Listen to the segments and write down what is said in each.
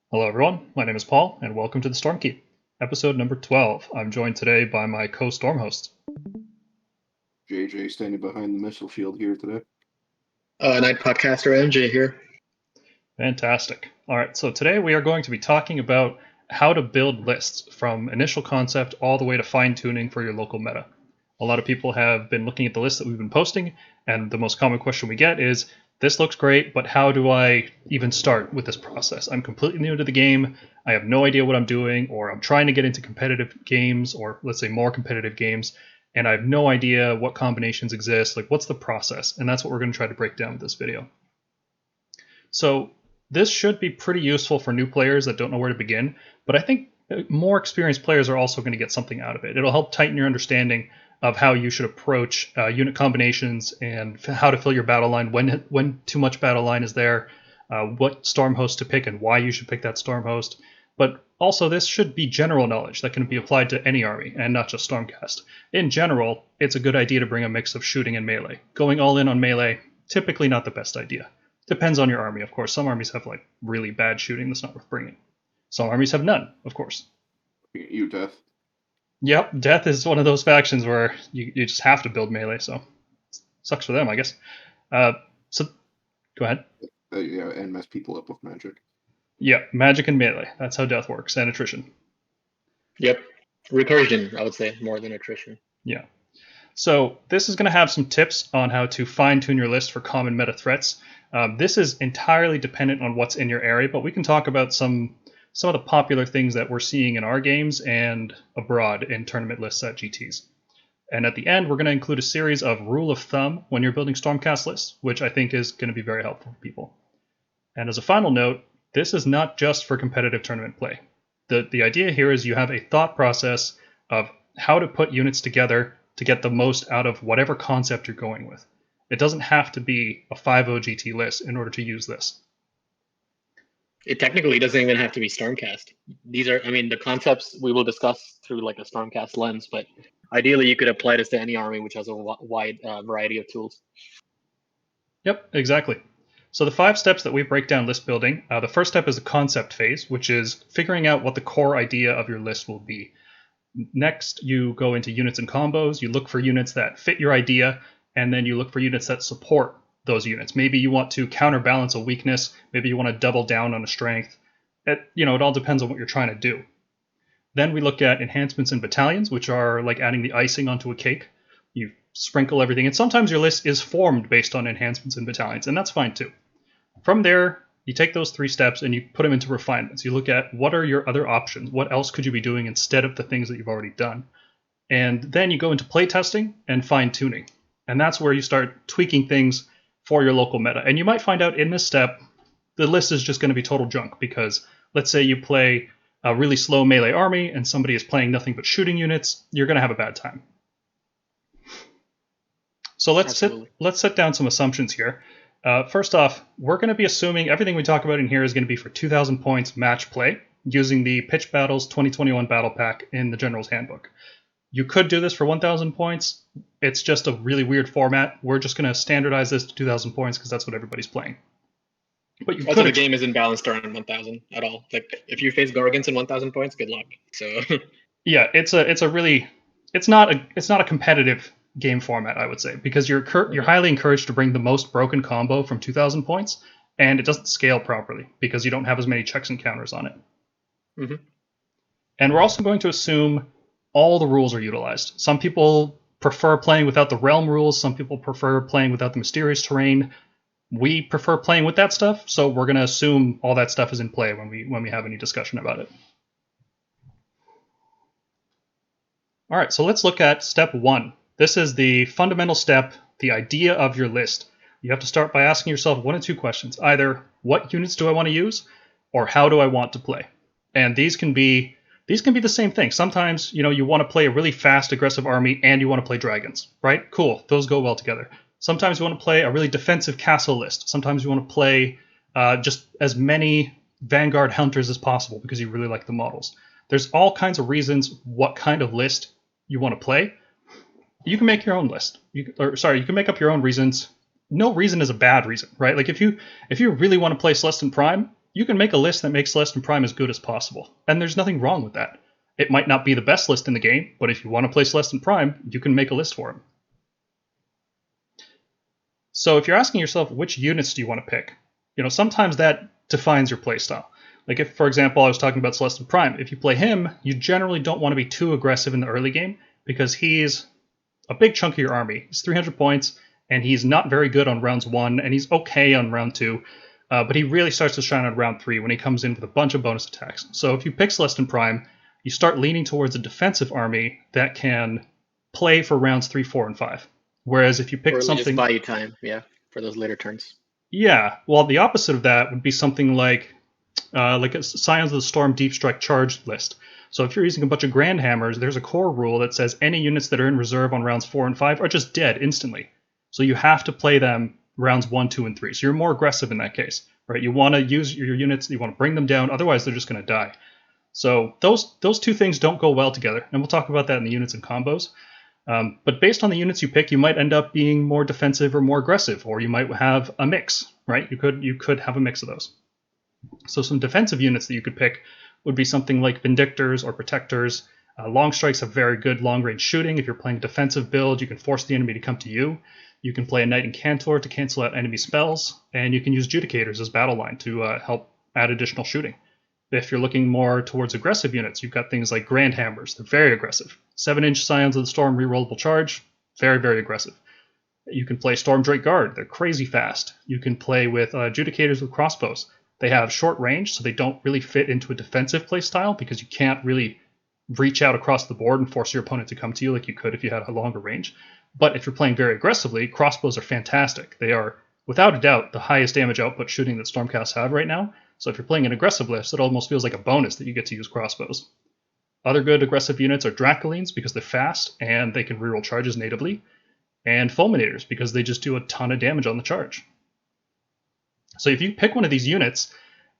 Hello, everyone. My name is Paul, and welcome to the Stormkeep, episode number 12. I'm joined today by my co-storm host. JJ standing behind the missile field here today. Night podcaster MJ here. Fantastic. All right, so today we are going to be talking about how to build lists from initial concept all the way to fine-tuning for your local meta. A lot of people have been looking at the lists that we've been posting, and the most common question we get is, this looks great, but how do I even start with this process? I'm completely new to the game, I have no idea what I'm doing, or I'm trying to get into competitive games, or let's say more competitive games, and I have no idea what combinations exist, like what's the process? And that's what we're going to try to break down with this video. So this should be pretty useful for new players that don't know where to begin, but I think more experienced players are also going to get something out of it. It'll help tighten your understanding of how you should approach unit combinations and how to fill your battle line, when too much battle line is there, what storm host to pick and why you should pick that storm host. But also this should be general knowledge that can be applied to any army and not just Stormcast. In general, it's a good idea to bring a mix of shooting and melee. Going all in on melee, typically not the best idea. Depends on your army, of course. Some armies have like really bad shooting that's not worth bringing. Some armies have none, of course. You, Death. Yep, Death is one of those factions where you just have to build melee, so sucks for them, I guess. So, go ahead. Yeah, and mess people up with magic. Yeah, magic and melee. That's how Death works, and attrition. Yep. Recursion, I would say, more than attrition. Yeah. So this is going to have some tips on how to fine-tune your list for common meta threats. This is entirely dependent on what's in your area, but we can talk about some of the popular things that we're seeing in our games and abroad in tournament lists at GTs. And at the end, we're going to include a series of rule of thumb when you're building Stormcast lists, which I think is going to be very helpful for people. And as a final note, this is not just for competitive tournament play. The idea here is you have a thought process of how to put units together to get the most out of whatever concept you're going with. It doesn't have to be a 5.0 GT list in order to use this. It technically doesn't even have to be Stormcast. These are, the concepts we will discuss through like a Stormcast lens, but ideally you could apply this to any army which has a wide variety of tools. Yep, exactly. So the 5 steps that we break down list building, the first step is the concept phase, which is figuring out what the core idea of your list will be. Next, you go into units and combos, you look for units that fit your idea, and then you look for units that support those units. Maybe you want to counterbalance a weakness, maybe you want to double down on a strength. It all depends on what you're trying to do. Then we look at enhancements and battalions, which are like adding the icing onto a cake. You sprinkle everything, and sometimes your list is formed based on enhancements and battalions, and that's fine too. From there, you take those 3 steps and you put them into refinements. You look at what are your other options, what else could you be doing instead of the things that you've already done. And then you go into playtesting and fine-tuning. And that's where you start tweaking things for your local meta. And you might find out in this step, the list is just going to be total junk because let's say you play a really slow melee army and somebody is playing nothing but shooting units, you're going to have a bad time. So let's set down some assumptions here. First off, we're going to be assuming everything we talk about in here is going to be for 2,000 points match play using the Pitch Battles 2021 Battle Pack in the General's Handbook. You could do this for 1,000 points. It's just a really weird format. We're just going to standardize this to 2,000 points because that's what everybody's playing. But also, the game isn't balanced around 1,000 at all. Like if you face Gargants in 1,000 points, good luck. So yeah, it's not a competitive game format, I would say, because you're highly encouraged to bring the most broken combo from 2,000 points, and it doesn't scale properly because you don't have as many checks and counters on it. Mm-hmm. And we're also going to assume all the rules are utilized. Some people prefer playing without the realm rules. Some people prefer playing without the mysterious terrain. We prefer playing with that stuff, so we're going to assume all that stuff is in play when we have any discussion about it. All right, so let's look at step 1. This is the fundamental step, the idea of your list. You have to start by asking yourself 1 of 2 questions. Either, what units do I want to use? Or how do I want to play? And these can be the same thing. Sometimes, you want to play a really fast, aggressive army and you want to play dragons, right? Cool, those go well together. Sometimes you want to play a really defensive castle list. Sometimes you want to play just as many Vanguard hunters as possible because you really like the models. There's all kinds of reasons what kind of list you want to play. You can make your own list. You can make up your own reasons. No reason is a bad reason, right? Like if you really want to play Celestant-Prime, you can make a list that makes Celestant-Prime as good as possible, and there's nothing wrong with that. It might not be the best list in the game, but if you want to play Celestant-Prime, you can make a list for him. So if you're asking yourself which units do you want to pick, sometimes that defines your playstyle. Like if, for example, I was talking about Celestant-Prime, if you play him, you generally don't want to be too aggressive in the early game because he's a big chunk of your army. He's 300 points, and he's not very good on rounds 1, and he's okay on round 2, but he really starts to shine on round 3 when he comes in with a bunch of bonus attacks. So if you pick Celestant-Prime, you start leaning towards a defensive army that can play for rounds 3, 4, and 5. Whereas if you pick something... just buy you time, for those later turns. Yeah, well, the opposite of that would be something like a Scions of the Storm Deep Strike Charge list. So if you're using a bunch of Grand Hammers, there's a core rule that says any units that are in reserve on rounds 4 and 5 are just dead instantly. So you have to play them rounds 1, 2, and 3. So you're more aggressive in that case, right? You want to use your units, you want to bring them down, otherwise they're just going to die. So those two things don't go well together, and we'll talk about that in the units and combos. But based on the units you pick, you might end up being more defensive or more aggressive, or you might have a mix, right? You could have a mix of those. So some defensive units that you could pick would be something like Vindictors or Protectors. Long Strikes have very good long-range shooting. If you're playing a defensive build, you can force the enemy to come to you. You can play a Knight Incantor to cancel out enemy spells, and you can use Judicators as battle line to help add additional shooting. If you're looking more towards aggressive units, you've got things like Grand Hammers. They're very aggressive. 7-inch Scions of the Storm rerollable charge, very, very aggressive. You can play Storm Drake Guard. They're crazy fast. You can play with Judicators with crossbows. They have short range, so they don't really fit into a defensive playstyle because you can't really reach out across the board and force your opponent to come to you like you could if you had a longer range. But if you're playing very aggressively, crossbows are fantastic. They are, without a doubt, the highest damage output shooting that Stormcasts have right now. So if you're playing an aggressive list, it almost feels like a bonus that you get to use crossbows. Other good aggressive units are Dracolines because they're fast and they can reroll charges natively, and Fulminators because they just do a ton of damage on the charge. So if you pick one of these units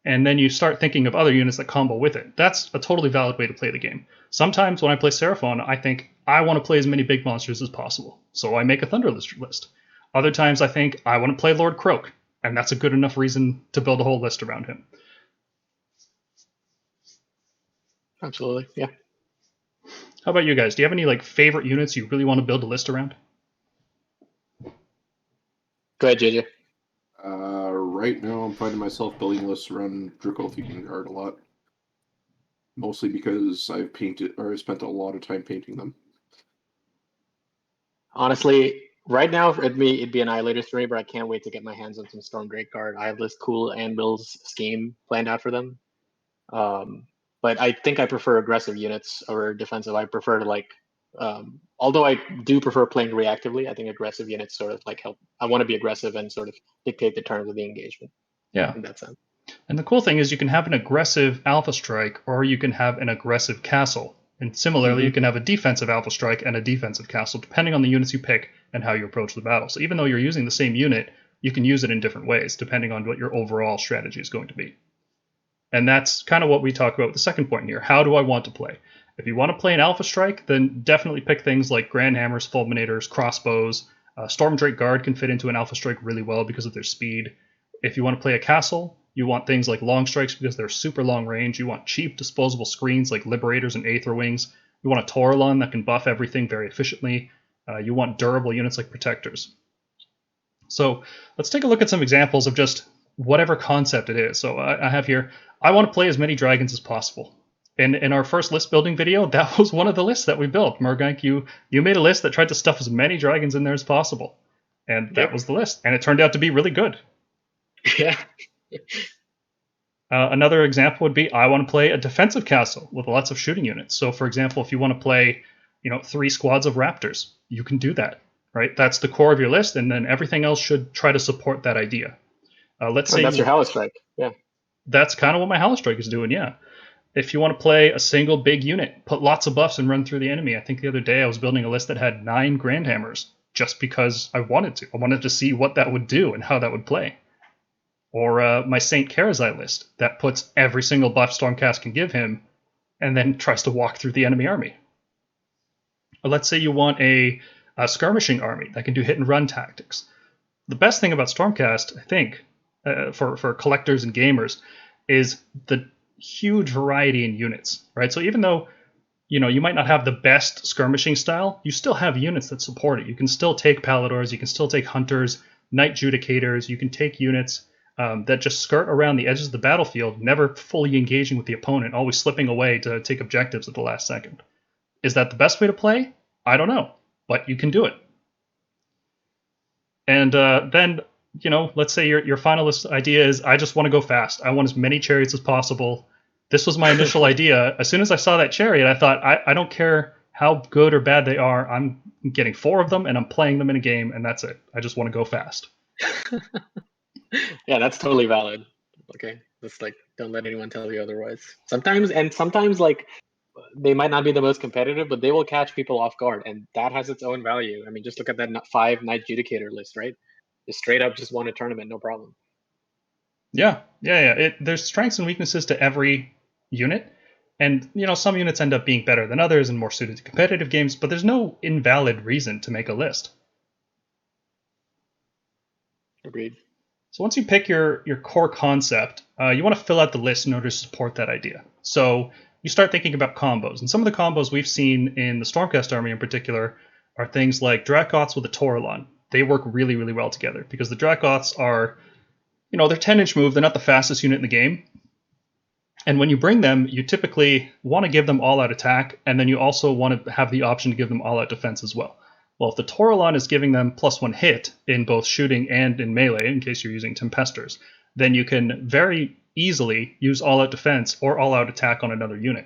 and then you start thinking of other units that combo with it, that's a totally valid way to play the game. Sometimes when I play Seraphon, I think I want to play as many big monsters as possible, so I make a Thunderlist list. Other times I think I want to play Lord Croak, and that's a good enough reason to build a whole list around him. Absolutely, yeah. How about you guys? Do you have any favorite units you really want to build a list around? Go ahead, JJ. Right now, I'm finding myself building lists around Dracothian Guard a lot. Mostly because I've spent a lot of time painting them. Honestly, right now it'd be Annihilators for me, but I can't wait to get my hands on some Storm Drake Guard. I have this cool Anvil's scheme planned out for them. But I think I prefer aggressive units over defensive. I prefer to although I do prefer playing reactively, I think aggressive units sort of help. I want to be aggressive and sort of dictate the terms of the engagement. Yeah. In that sense. And the cool thing is you can have an aggressive Alpha Strike or you can have an aggressive Castle. And similarly, you can have a defensive Alpha Strike and a defensive Castle, depending on the units you pick and how you approach the battle. So even though you're using the same unit, you can use it in different ways, depending on what your overall strategy is going to be. And that's kind of what we talk about with the second point here. How do I want to play? If you want to play an Alpha Strike, then definitely pick things like Grand Hammers, Fulminators, Crossbows. Storm Drake Guard can fit into an Alpha Strike really well because of their speed. If you want to play a Castle, you want things like Long Strikes because they're super long range. You want cheap disposable screens like Liberators and Aether Wings. You want a Taurolon that can buff everything very efficiently. You want durable units like Protectors. So let's take a look at some examples of just whatever concept it is. So I have here, I want to play as many dragons as possible. In our first list building video, that was one of the lists that we built. Murgank, you made a list that tried to stuff as many dragons in there as possible. And that was the list. And it turned out to be really good. Yeah. Another example would be, I want to play a defensive castle with lots of shooting units. So for example, if you want to play 3 squads of raptors, you can do that, right? That's the core of your list, and then everything else should try to support that idea. Let's say that's your Hammerstrike. Yeah. That's kind of what my Hammerstrike is doing, yeah. If you want to play a single big unit, put lots of buffs and run through the enemy. I think the other day I was building a list that had 9 Grand Hammers just because I wanted to. I wanted to see what that would do and how that would play. Or my Saint Karazai list that puts every single buff Stormcast can give him and then tries to walk through the enemy army. Or let's say you want a skirmishing army that can do hit and run tactics. The best thing about Stormcast, I think, for collectors and gamers, is the huge variety in units, right? So even though you might not have the best skirmishing style, you still have units that support it. You can still take Paladors, you can still take Hunters, Knight Judicators, you can take units that just skirt around the edges of the battlefield, never fully engaging with the opponent, always slipping away to take objectives at the last second. Is that the best way to play? I don't know, but you can do it. And then, let's say your finalist idea is, I just want to go fast. I want as many chariots as possible. This was my initial idea. As soon as I saw that chariot, I thought, I don't care how good or bad they are. I'm getting 4 of them, and I'm playing them in a game, and that's it. I just want to go fast. Yeah, that's totally valid. Okay, just don't let anyone tell you otherwise. Sometimes they might not be the most competitive, but they will catch people off guard, and that has its own value. I mean, just look at that 5 Knight Judicator list, right? Just straight up just won a tournament, no problem. Yeah. There's strengths and weaknesses to every unit, and some units end up being better than others and more suited to competitive games, but there's no invalid reason to make a list. Agreed. So once you pick your core concept, you want to fill out the list in order to support that idea. So you start thinking about combos, and some of the combos we've seen in the Stormcast army in particular are things like Dracoths with a Taurolon. They work really, really well together because the Dracoths are, they're 10-inch move. They're not the fastest unit in the game. And when you bring them, you typically want to give them all-out attack, and then you also want to have the option to give them all-out defense as well. Well, if the Taurolon is giving them +1 hit in both shooting and in melee, in case you're using Tempestors, then you can very easily use all-out defense or all-out attack on another unit.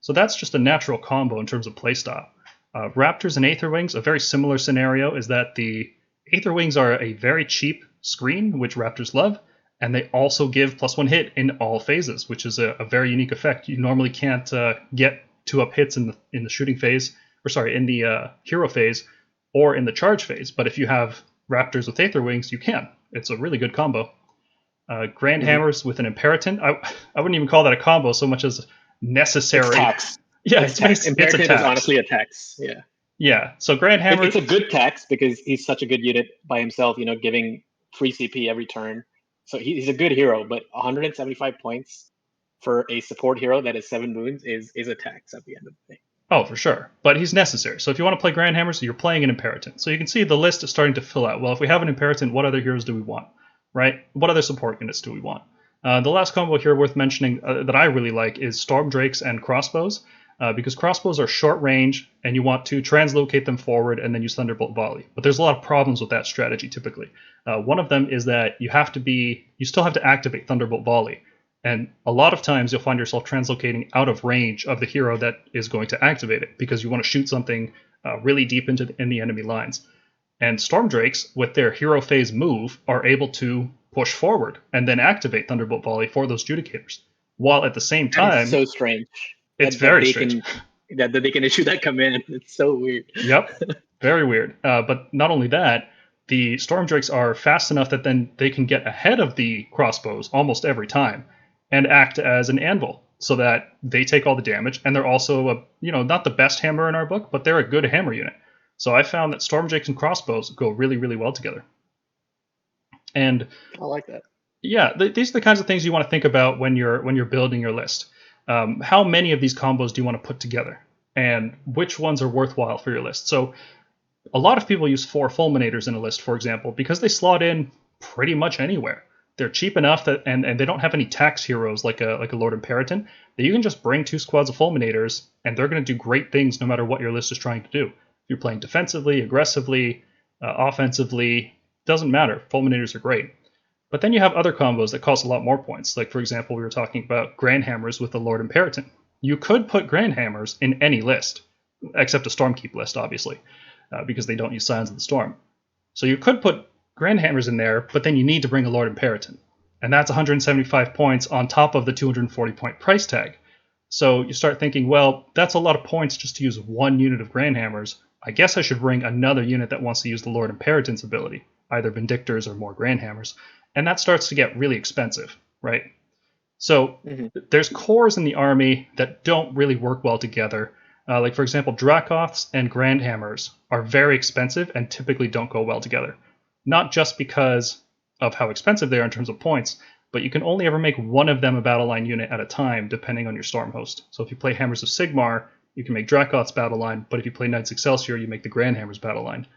So that's just a natural combo in terms of playstyle. Raptors and Aetherwings, a very similar scenario is that the Aetherwings are a very cheap screen, which Raptors love, and they also give +1 hit in all phases, which is a very unique effect. You normally can't get 2-up hits in the shooting phase, in the hero phase, or in the charge phase. But if you have Raptors with Aetherwings, you can. It's a really good combo. Grand Hammers with an Imperaton. I wouldn't even call that a combo so much as necessary. It's tax. Yeah, it's tax. Imperaton is honestly a tax. Yeah. Yeah. So Grand Hammer. It's a good tax because he's such a good unit by himself. Giving free CP every turn. So he's a good hero. But 175 points for a support hero that is 7 wounds is a tax at the end of the day. Oh, for sure. But he's necessary. So if you want to play Grand Hammers, you're playing an Imperaton. So you can see the list is starting to fill out. Well, if we have an Imperaton, what other heroes do we want? Right? What other support units do we want? The last combo here worth mentioning that I really like is Storm Drakes and Crossbows, because crossbows are short range, and you want to translocate them forward and then use Thunderbolt Volley. But there's a lot of problems with that strategy typically. One of them is that you still have to activate Thunderbolt Volley. And a lot of times you'll find yourself translocating out of range of the hero that is going to activate it because you want to shoot something really deep in the enemy lines. And Storm Drakes, with their hero phase move, are able to push forward and then activate Thunderbolt Volley for those Judicators. While at the same time... It's so strange. It's very strange. That they can issue that command. It's so weird. Yep, very weird. But not only that, the Storm Drakes are fast enough that then they can get ahead of the crossbows almost every time and act as an anvil so that they take all the damage, and they're also not the best hammer in our book, but they're a good hammer unit. So I found that Storm Drakes and crossbows go really, really well together. And I like that. Yeah, these are the kinds of things you want to think about when you're building your list. How many of these combos do you want to put together, and which ones are worthwhile for your list? So a lot of people use 4 Fulminators in a list, for example, because they slot in pretty much anywhere. They're cheap enough that, and they don't have any tax heroes like a Lord Imperaton, that you can just bring 2 squads of Fulminators, and they're going to do great things no matter what your list is trying to do. If you're playing defensively, aggressively, offensively, doesn't matter. Fulminators are great. But then you have other combos that cost a lot more points. Like, for example, we were talking about Grand Hammers with the Lord Imperaton. You could put Grand Hammers in any list, except a Stormkeep list, obviously, because they don't use Scions of the Storm. So you could put Grand Hammers in there, but then you need to bring a Lord Imperaton. And that's 175 points on top of the 240-point price tag. So you start thinking, well, that's a lot of points just to use 1 unit of Grand Hammers. I guess I should bring another unit that wants to use the Lord Imperaton's ability, either Vindictors or more Grand Hammers. And that starts to get really expensive, right? So there's cores in the army that don't really work well together. Like, for example, Dracoths and Grand Hammers are very expensive and typically don't go well together. Not just because of how expensive they are in terms of points, but you can only ever make one of them a battle line unit at a time, depending on your storm host. So if you play Hammers of Sigmar, you can make Dracoth's battle line, but if you play Knights Excelsior, you make the Grand Hammers battle line.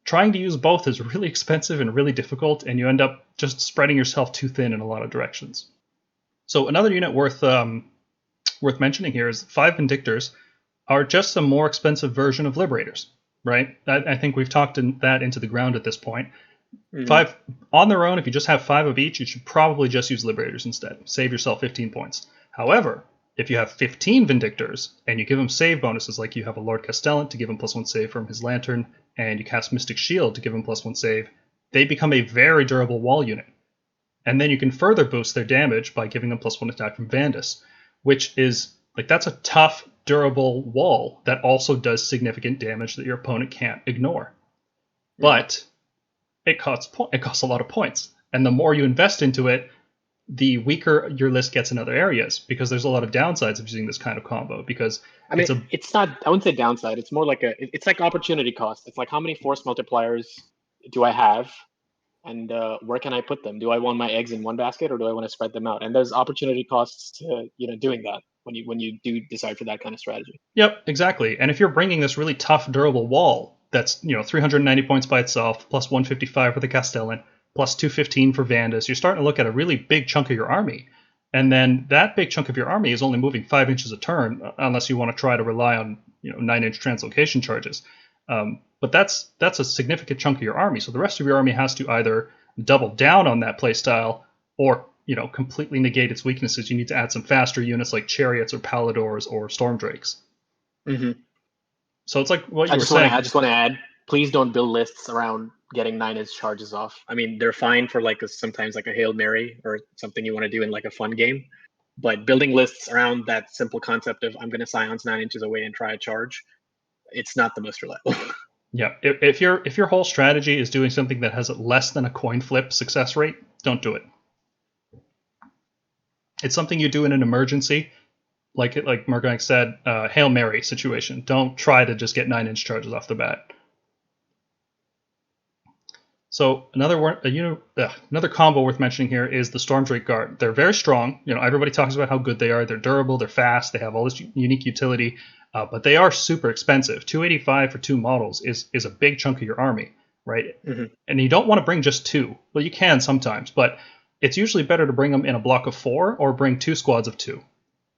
Trying to use both is really expensive and really difficult, and you end up just spreading yourself too thin in a lot of directions. So another unit worth mentioning here is 5 Vindictors are just a more expensive version of Liberators, right? I think we've talked that into the ground at this point. 5 on their own, if you just have 5 of each, you should probably just use Liberators instead. Save yourself 15 points. However, if you have 15 Vindictors and you give them save bonuses, like you have a Lord Castellan to give him +1 save from his Lantern, and you cast Mystic Shield to give him +1 save, they become a very durable wall unit. And then you can further boost their damage by giving them +1 attack from Vandus, which is, like, that's a tough, durable wall that also does significant damage that your opponent can't ignore. But it costs a lot of points. And the more you invest into it, the weaker your list gets in other areas, because there's a lot of downsides of using this kind of combo. Because I mean, it's not, I wouldn't say downside. It's more like it's like opportunity cost. It's like, how many force multipliers do I have? And where can I put them? Do I want my eggs in one basket, or do I want to spread them out? And there's opportunity costs to doing that when you do decide for that kind of strategy. Yep, exactly. And if you're bringing this really tough, durable wall that's 390 points by itself, plus 155 for the Castellan, plus 215 for Vandus, you're starting to look at a really big chunk of your army. And then that big chunk of your army is only moving 5 inches a turn, unless you want to try to rely on 9-inch translocation charges. But that's a significant chunk of your army. So the rest of your army has to either double down on that playstyle or completely negate its weaknesses. You need to add some faster units like Chariots or Paladors or Stormdrakes. So it's like what you were saying. I just want to add, please don't build lists around getting 9-inch charges off. I mean, they're fine for sometimes like a Hail Mary or something you want to do in like a fun game. But building lists around that simple concept of I'm going to silence 9 inches away and try a charge, it's not the most reliable. Yeah, if your whole strategy is doing something that has less than a coin flip success rate, don't do it. It's something you do in an emergency, like Murgank said, Hail Mary situation. Don't try to just get 9-inch charges off the bat. So another combo worth mentioning here is the Stormdrake Guard. They're very strong. Everybody talks about how good they are. They're durable. They're fast. They have all this unique utility. But they are super expensive. 285 for 2 models is a big chunk of your army, right? And you don't want to bring just 2. Well, you can sometimes, but it's usually better to bring them in a block of 4 or bring 2 squads of 2.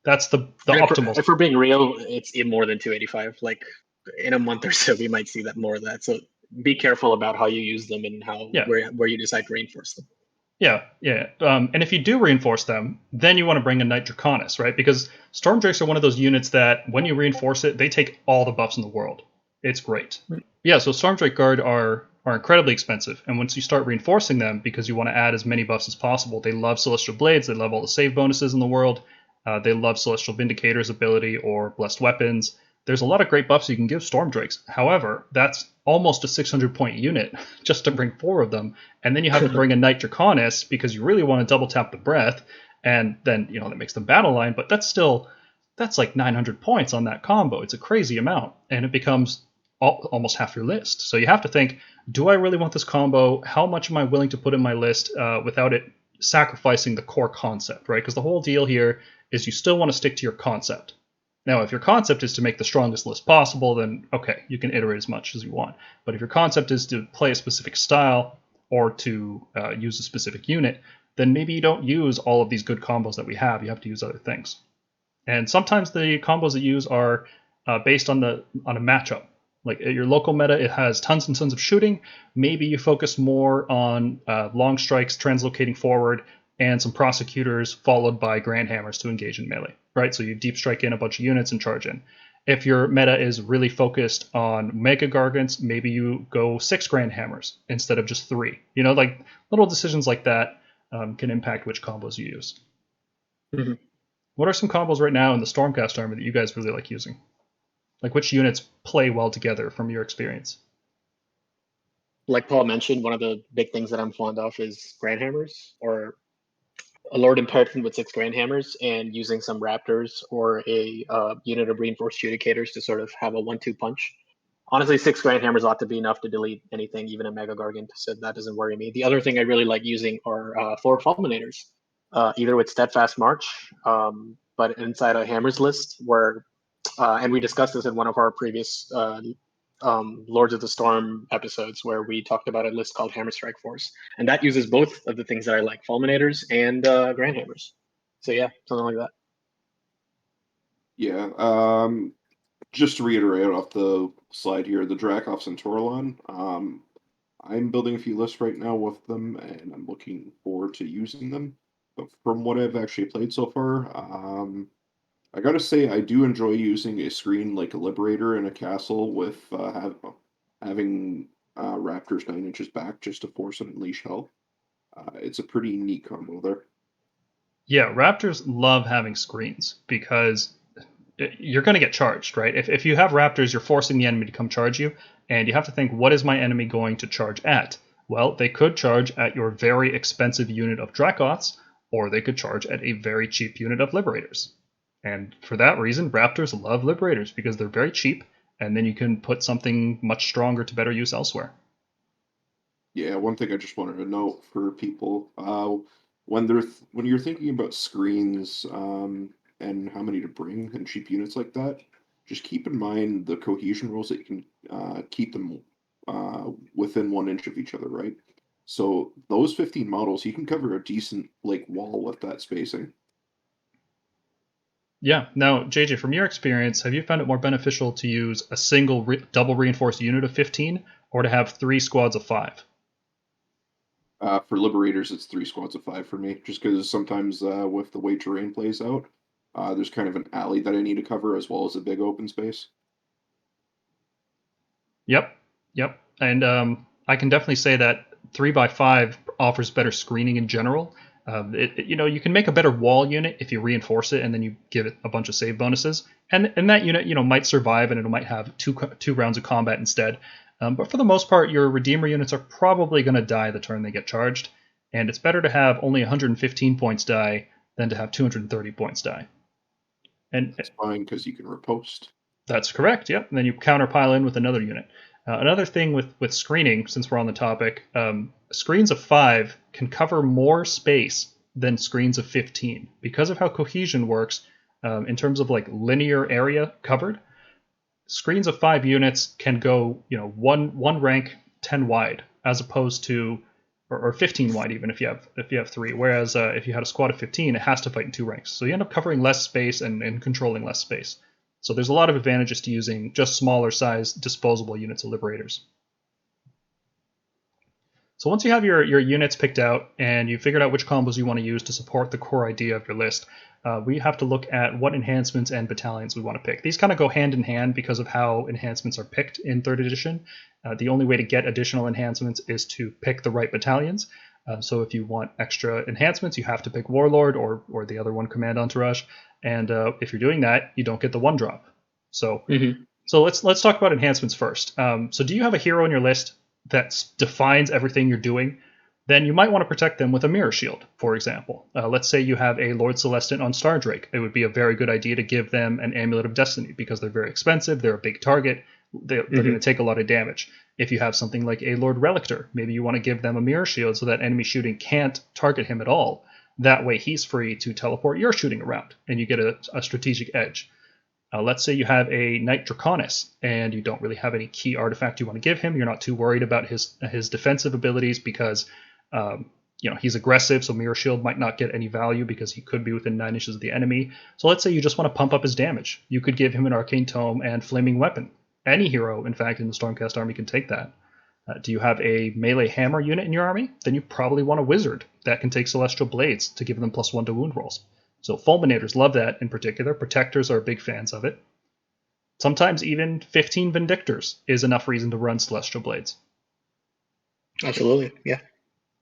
That's the optimal. If we're being real, it's more than 285. Like in a month or so, we might see that more of that. So be careful about how you use them and where you decide to reinforce them. Yeah. And if you do reinforce them, then you want to bring a Knight Draconis, right? Because Stormdrakes are one of those units that when you reinforce it, they take all the buffs in the world. It's great. Yeah, so Stormdrake Guard are incredibly expensive. And once you start reinforcing them, because you want to add as many buffs as possible, they love Celestial Blades, they love all the save bonuses in the world, they love Celestial Vindicator's ability or Blessed Weapons. There's a lot of great buffs you can give Stormdrakes. However, that's almost a 600-point unit just to bring 4 of them. And then you have to bring a Knight Draconis because you really want to double tap the breath. And then, that makes them battle line. But that's like 900 points on that combo. It's a crazy amount. And it becomes almost half your list. So you have to think, do I really want this combo? How much am I willing to put in my list without it sacrificing the core concept, right? Because the whole deal here is you still want to stick to your concept. Now, if your concept is to make the strongest list possible, then okay, you can iterate as much as you want. But if your concept is to play a specific style or to use a specific unit, then maybe you don't use all of these good combos that we have. You have to use other things. And sometimes the combos that you use are based on a matchup. Like at your local meta, it has tons and tons of shooting. Maybe you focus more on long strikes, translocating forward, and some prosecutors followed by grand hammers to engage in melee, right? So you deep strike in a bunch of units and charge in. If your meta is really focused on mega gargants, maybe you go 6 grand hammers instead of just 3. Like little decisions like that can impact which combos you use. What are some combos right now in the Stormcast army that you guys really like using? Like which units play well together from your experience? Like Paul mentioned, one of the big things that I'm fond of is grand hammers, or a Lord Imperator with 6 grand hammers and using some raptors or a unit of reinforced judicators to sort of have a 1-2 punch. honestly, 6 Grand Hammers ought to be enough to delete anything, even a Mega Gargant, so that doesn't worry me. The other thing I really like using are 4 Fulminators, either with Steadfast March, but inside a Hammers list where, and we discussed this in one of our previous Lords of the Storm episodes where we talked about a list called Hammerstrike Force, and that uses both of the things that I like, Fulminators and Grand Hammers. So yeah, something like that. Yeah. Just to reiterate off the slide here, the Dracoffs and Torlon. I'm building a few lists right now with them, and I'm looking forward to using them. But from what I've actually played so far, I gotta say I do enjoy using a screen like a Liberator in a castle with having Raptors 9 inches back just to force and unleash hell. It's a pretty neat combo there. Yeah, Raptors love having screens because you're going to get charged, right? If you have Raptors, you're forcing the enemy to come charge you, and you have to think, what is my enemy going to charge at? Well, they could charge at your very expensive unit of Dracoths, or they could charge at a very cheap unit of Liberators. And for that reason, Raptors love Liberators because they're very cheap, and then you can put something much stronger to better use elsewhere. Yeah, one thing I just wanted to note for people, when you're thinking about screens, and how many to bring and cheap units like that, just keep in mind the cohesion rules that you can keep them within 1 inch of each other, right? So those 15 models, you can cover a decent like wall with that spacing. Yeah. Now, JJ, from your experience, have you found it more beneficial to use a single double reinforced unit of 15 or to have 3 squads of 5? For Liberators, it's 3 squads of 5 for me, just because sometimes with the way terrain plays out, there's kind of an alley that I need to cover as well as a big open space. Yep. Yep. And I can definitely say that 3x5 offers better screening in general. You can make a better wall unit if you reinforce it and then you give it a bunch of save bonuses. And that unit, might survive and it might have two rounds of combat instead. But for the most part, your Redeemer units are probably going to die the turn they get charged. And it's better to have only 115 points die than to have 230 points die. And It's fine because you can riposte. that's correct, yep. And then you counterpile in with another unit. Another thing with screening, since we're on the topic, screens of 5 can cover more space than screens of 15. Because of how cohesion works, in terms of like linear area covered, screens of 5 units can go, one rank 10 wide, as opposed to, or 15 wide even if you have 3. Whereas if you had a squad of 15, it has to fight in 2 ranks. So you end up covering less space and controlling less space. So there's a lot of advantages to using just smaller size disposable units of Liberators. So once you have your units picked out and you figured out which combos you want to use to support the core idea of your list, we have to look at what enhancements and battalions we want to pick. These kind of go hand in hand because of how enhancements are picked in 3rd edition. The only way to get additional enhancements is to pick the right battalions. So if you want extra enhancements, you have to pick Warlord or the other one, Command Entourage. And if you're doing that, you don't get the 1-drop. So let's talk about enhancements first. So do you have a hero on your list that defines everything you're doing? Then you might want to protect them with a Mirror Shield, for example. Let's say you have a Lord Celestant on Stardrake. It would be a very good idea to give them an Amulet of Destiny because they're very expensive, they're a big target, they're going to take a lot of damage. If you have something like a Lord Relictor, maybe you want to give them a Mirror Shield so that enemy shooting can't target him at all. That way he's free to teleport your shooting around, and you get a strategic edge. Let's say you have a Knight Draconis, and you don't really have any key artifact you want to give him. You're not too worried about his defensive abilities because he's aggressive, so Mirror Shield might not get any value because he could be within 9 inches of the enemy. So let's say you just want to pump up his damage. You could give him an Arcane Tome and Flaming Weapon. Any hero, in fact, in the Stormcast army can take that. Do you have a melee hammer unit in your army? Then you probably want a wizard that can take Celestial Blades to give them +1 to wound rolls. So Fulminators love that in particular. Protectors are big fans of it. Sometimes even 15 Vindictors is enough reason to run Celestial Blades. Absolutely, yeah.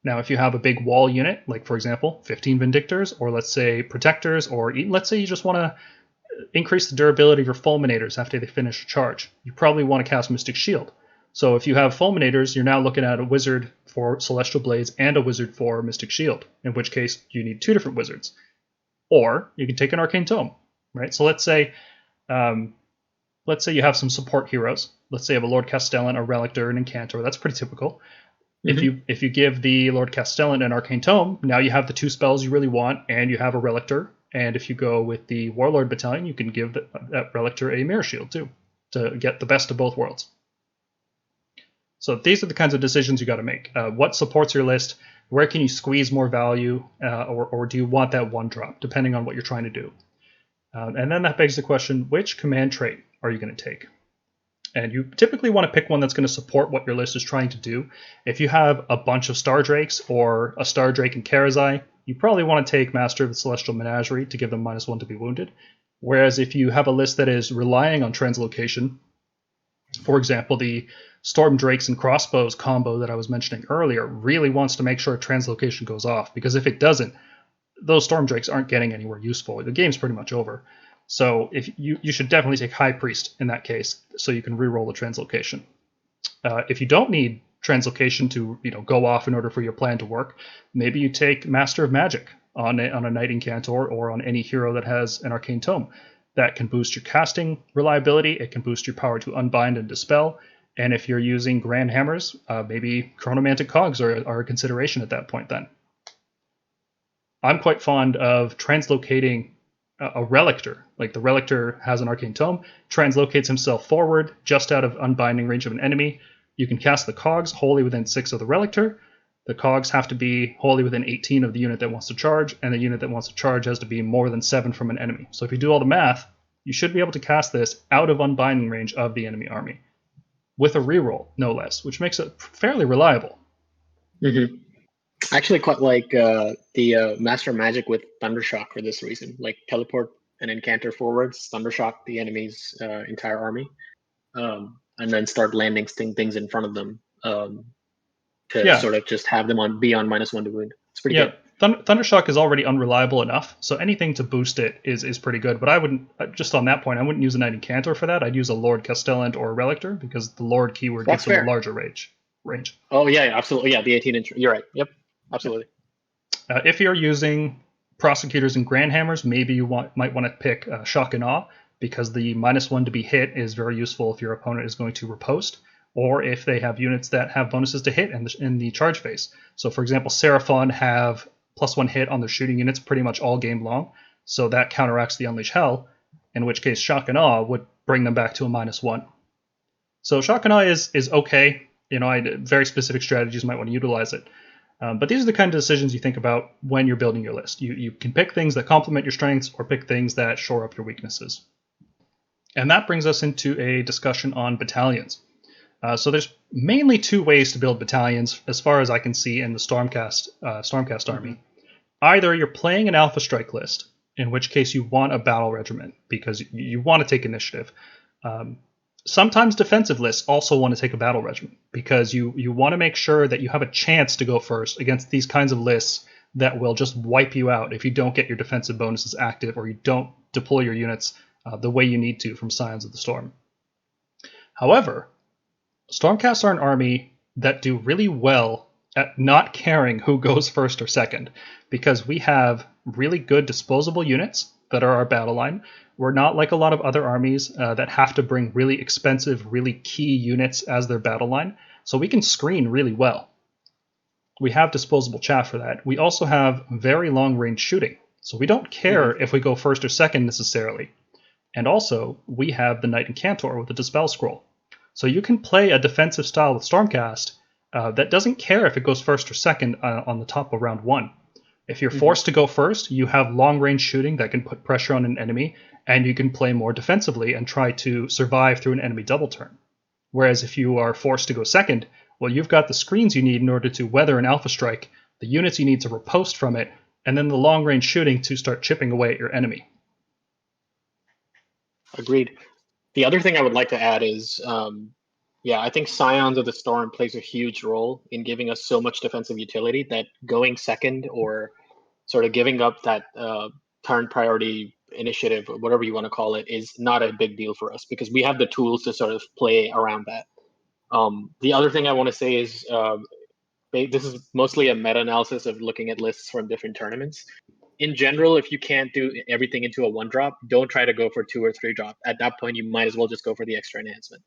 Now, if you have a big wall unit, like for example, 15 Vindictors, or let's say Protectors, or let's say you just want to increase the durability of your Fulminators after they finish a charge, you probably want to cast Mystic Shield. So if you have Fulminators, you're now looking at a wizard for Celestial Blades and a wizard for Mystic Shield, in which case you need 2 different wizards. Or you can take an Arcane Tome, right? So let's say let's say you have some support heroes. Let's say you have a Lord Castellan, a Relictor, an Incantor. That's pretty typical. If you give the Lord Castellan an Arcane Tome, now you have the 2 spells you really want, and you have a Relictor. And if you go with the Warlord Battalion, you can give that Relictor a Mirror Shield too, to get the best of both worlds. So these are the kinds of decisions you got to make. What supports your list? Where can you squeeze more value, or do you want that 1-drop, depending on what you're trying to do? And then that begs the question, which command trait are you going to take? And you typically want to pick one that's going to support what your list is trying to do. If you have a bunch of Star Drakes or a Star Drake and Karazai, you probably want to take Master of the Celestial Menagerie to give them -1 to be wounded. Whereas if you have a list that is relying on translocation, for example, the Storm Drakes and Crossbows combo that I was mentioning earlier really wants to make sure translocation goes off, because if it doesn't, those Storm Drakes aren't getting anywhere useful. The game's pretty much over. So if you should definitely take High Priest in that case, so you can reroll the translocation. If you don't need translocation to go off in order for your plan to work, maybe you take Master of Magic on a Knight Incantor or on any hero that has an Arcane Tome. That can boost your casting reliability, it can boost your power to unbind and dispel, and if you're using Grand Hammers, maybe Chronomantic Cogs are a consideration at that point then. I'm quite fond of translocating a Relictor. Like the Relictor has an Arcane Tome, translocates himself forward just out of unbinding range of an enemy. You can cast the Cogs wholly within 6 of the Relictor. The Cogs have to be wholly within 18 of the unit that wants to charge, and the unit that wants to charge has to be more than 7 from an enemy. So if you do all the math, you should be able to cast this out of unbinding range of the enemy army, with a reroll, no less, which makes it fairly reliable. Mm-hmm. I actually quite like the Master Magic with Thundershock for this reason. Like teleport an Incantor forwards, Thundershock the enemy's entire army, and then start landing things in front of them. To sort of just have them be on -1 to wound. It's pretty good. Thundershock is already unreliable enough, so anything to boost it is pretty good. But I wouldn't, just on that point, I wouldn't use a Knight Incantor for that. I'd use a Lord Castellan or a Relictor, because the Lord keyword gives them a larger range. Oh yeah, absolutely. Yeah, the 18-inch. You're right. Yep, absolutely. If you're using Prosecutors and Grand Hammers, maybe you might want to pick Shock and Awe, because the -1 to be hit is very useful if your opponent is going to riposte, or if they have units that have bonuses to hit in the charge phase. So for example, Seraphon have +1 hit on their shooting units pretty much all game long, so that counteracts the Unleash Hell, in which case Shock and Awe would bring them back to a -1. So Shock and Awe is okay. Very specific strategies might want to utilize it. But these are the kind of decisions you think about when you're building your list. You can pick things that complement your strengths or pick things that shore up your weaknesses. And that brings us into a discussion on battalions. So there's mainly 2 ways to build battalions, as far as I can see in the Stormcast army. Either you're playing an Alpha Strike list, in which case you want a battle regiment, because you want to take initiative. Sometimes defensive lists also want to take a battle regiment, because you want to make sure that you have a chance to go first against these kinds of lists that will just wipe you out if you don't get your defensive bonuses active, or you don't deploy your units the way you need to from Scions of the Storm. However, Stormcasts are an army that do really well at not caring who goes first or second, because we have really good disposable units that are our battle line. We're not like a lot of other armies that have to bring really expensive, really key units as their battle line, so we can screen really well. We have disposable chaff for that. We also have very long range shooting, so we don't care if we go first or second necessarily. And also, we have the Knight Incantor with the Dispel Scroll. So you can play a defensive style with Stormcast that doesn't care if it goes first or second on the top of round 1. If you're forced to go first, you have long-range shooting that can put pressure on an enemy, and you can play more defensively and try to survive through an enemy double turn. Whereas if you are forced to go second, well, you've got the screens you need in order to weather an Alpha Strike, the units you need to riposte from it, and then the long-range shooting to start chipping away at your enemy. Agreed. The other thing I would like to add is, I think Scions of the Storm plays a huge role in giving us so much defensive utility that going second, or sort of giving up that turn priority initiative, or whatever you want to call it, is not a big deal for us, because we have the tools to sort of play around that. The other thing I want to say is, this is mostly a meta-analysis of looking at lists from different tournaments. in general, if you can't do everything into a 1-drop, don't try to go for 2 or 3-drop. At that point, you might as well just go for the extra enhancement.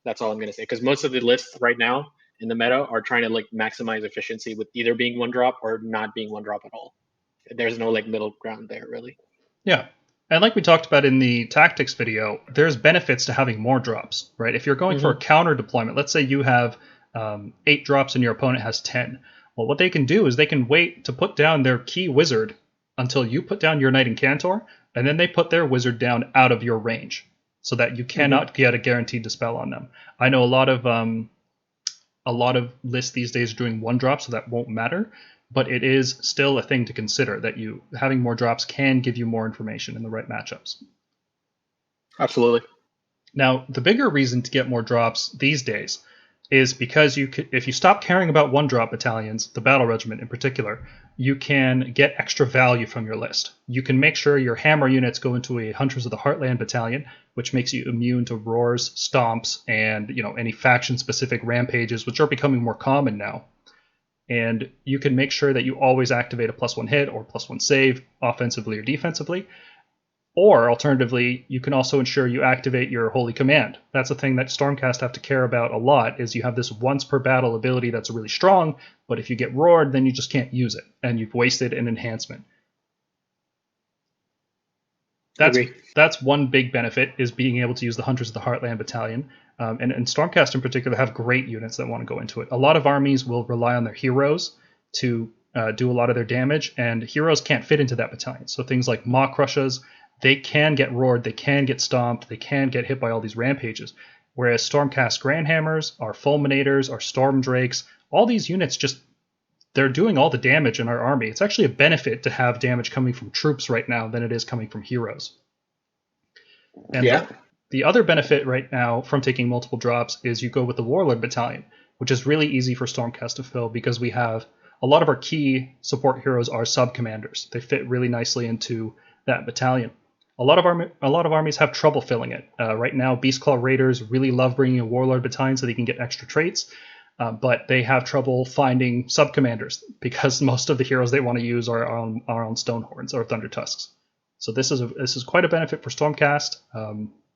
That's all I'm going to say. Because most of the lists right now in the meta are trying to like maximize efficiency with either being 1-drop or not being 1-drop at all. There's no like middle ground there, really. Yeah. And like we talked about in the tactics video, there's benefits to having more drops, right? If you're going for a counter deployment, let's say you have 8 drops and your opponent has 10. Well, what they can do is they can wait to put down their key wizard until you put down your Knight Incantor, and then they put their wizard down out of your range so that you cannot get a guaranteed dispel on them. I know a lot of lists these days are doing 1-drop, so that won't matter. But it is still a thing to consider that having more drops can give you more information in the right matchups. Absolutely. Now, the bigger reason to get more drops these days is because if you stop caring about 1-drop battalions, the battle regiment in particular, you can get extra value from your list. You can make sure your hammer units go into a Hunters of the Heartland battalion, which makes you immune to roars, stomps, and any faction-specific rampages, which are becoming more common now. And you can make sure that you always activate a +1 hit or +1 save, offensively or defensively. Or, alternatively, you can also ensure you activate your Holy Command. That's a thing that Stormcast have to care about a lot, is you have this once per battle ability that's really strong, but if you get roared, then you just can't use it, and you've wasted an enhancement. That's one big benefit, is being able to use the Hunters of the Heartland battalion. And Stormcast in particular have great units that want to go into it. A lot of armies will rely on their heroes to do a lot of their damage, and heroes can't fit into that battalion. So things like Maw Crushes, they can get roared, they can get stomped, they can get hit by all these rampages. Whereas Stormcast Grandhammers, our Fulminators, our Storm Drakes, all these units they're doing all the damage in our army. It's actually a benefit to have damage coming from troops right now than it is coming from heroes. And the other benefit right now from taking multiple drops is you go with the Warlord Battalion, which is really easy for Stormcast to fill because we have a lot of our key support heroes are sub-commanders. They fit really nicely into that battalion. A lot of armies have trouble filling it. Right now, Beastclaw Raiders really love bringing a Warlord Battalion so they can get extra traits, but they have trouble finding sub-commanders because most of the heroes they want to use are on Stonehorns or Thunder Tusks. So this is quite a benefit for Stormcast.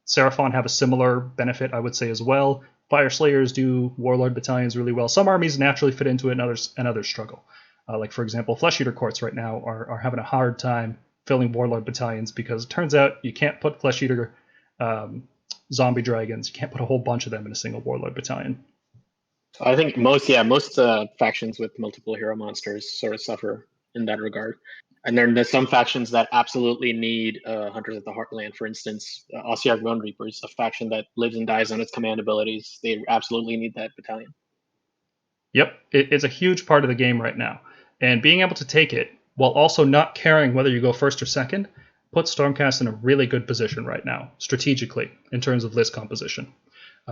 Seraphon have a similar benefit, I would say, as well. Fire Slayers do Warlord Battalions really well. Some armies naturally fit into it, and others struggle. Like, for example, Flesh Eater Courts right now are having a hard time filling Warlord Battalions because it turns out you can't put Flesh Eater zombie dragons. You can't put a whole bunch of them in a single Warlord Battalion. I think most factions with multiple hero monsters sort of suffer in that regard. And then there's some factions that absolutely need Hunters of the Heartland. For instance, Ossiarch Bone Reapers, a faction that lives and dies on its command abilities. They absolutely need that battalion. Yep, it's a huge part of the game right now. And being able to take it, while also not caring whether you go first or second, puts Stormcast in a really good position right now, strategically, in terms of list composition.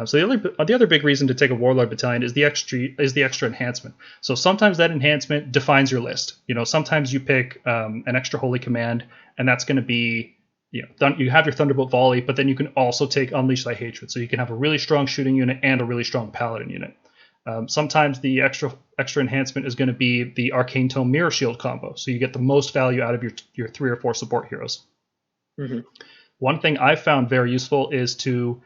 So the other big reason to take a Warlord Battalion is the extra enhancement. So sometimes that enhancement defines your list. Sometimes you pick an extra Holy Command, and that's going to be, you have your Thunderbolt Volley, but then you can also take Unleash Thy Hatred. So you can have a really strong shooting unit and a really strong Paladin unit. Sometimes the extra enhancement is going to be the Arcane Tome Mirror Shield combo. So you get the most value out of your 3 or 4 support heroes. Mm-hmm. One thing I've found very useful is to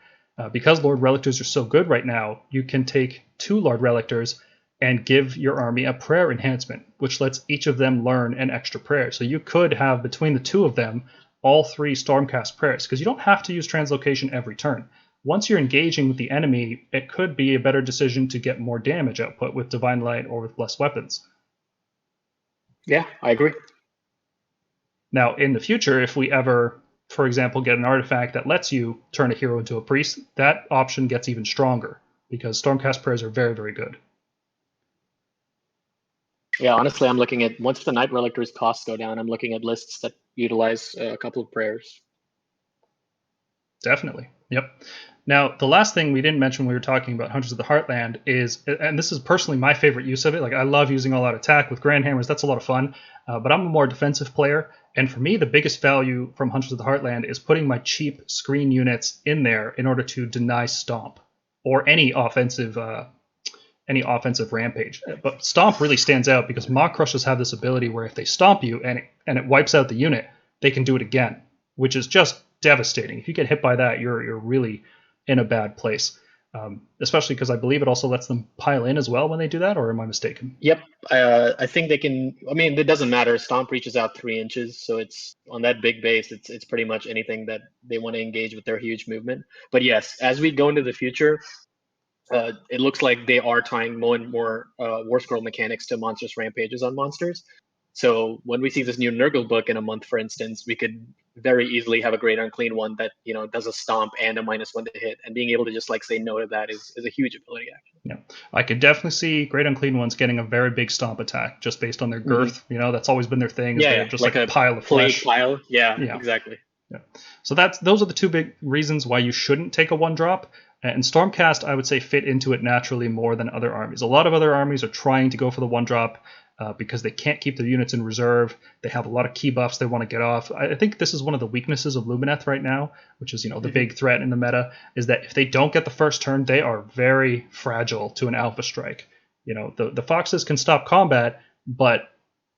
because Lord Relictors are so good right now, you can take 2 Lord Relictors and give your army a prayer enhancement, which lets each of them learn an extra prayer. So you could have, between the 2 of them, all 3 Stormcast prayers, because you don't have to use Translocation every turn. Once you're engaging with the enemy, it could be a better decision to get more damage output with Divine Light or with less weapons. Yeah, I agree. Now, in the future, if we ever, for example, get an artifact that lets you turn a hero into a priest, that option gets even stronger because Stormcast prayers are very, very good. Yeah, honestly, I'm looking at, once the Knight Relictor's costs go down, I'm looking at lists that utilize a couple of prayers. Definitely. Yep. Now, the last thing we didn't mention when we were talking about Hunters of the Heartland is, and this is personally my favorite use of it, like I love using all out attack with Grandhammers, that's a lot of fun, but I'm a more defensive player, and for me, the biggest value from Hunters of the Heartland is putting my cheap screen units in there in order to deny Stomp, or any offensive any offensive rampage. But Stomp really stands out because Maw Crushers have this ability where if they stomp you and it wipes out the unit, they can do it again, which is just devastating. If you get hit by that, you're really in a bad place. Especially because I believe it also lets them pile in as well when they do that, or am I mistaken? Yep, I think they can. I mean, it doesn't matter. Stomp reaches out 3 inches, so it's on that big base. It's pretty much anything that they want to engage with their huge movement. But yes, as we go into the future, it looks like they are tying more and more War Scroll mechanics to monstrous rampages on monsters. So when we see this new Nurgle book in a month, for instance, we could very easily have a Great Unclean one that does a stomp and a -1 to hit, and being able to just like say no to that is a huge ability actually. Yeah, I could definitely see Great Unclean Ones getting a very big stomp attack just based on their girth. That's always been their thing. Is they're just like a pile of flesh. Pile. Yeah, exactly. Yeah. So those are the two big reasons why you shouldn't take a 1-drop. And Stormcast, I would say, fit into it naturally more than other armies. A lot of other armies are trying to go for the 1-drop because they can't keep their units in reserve. They have a lot of key buffs they want to get off. I think this is one of the weaknesses of Lumineth right now, which is the big threat in the meta, is that if they don't get the first turn, they are very fragile to an Alpha Strike. The Foxes can stop combat, but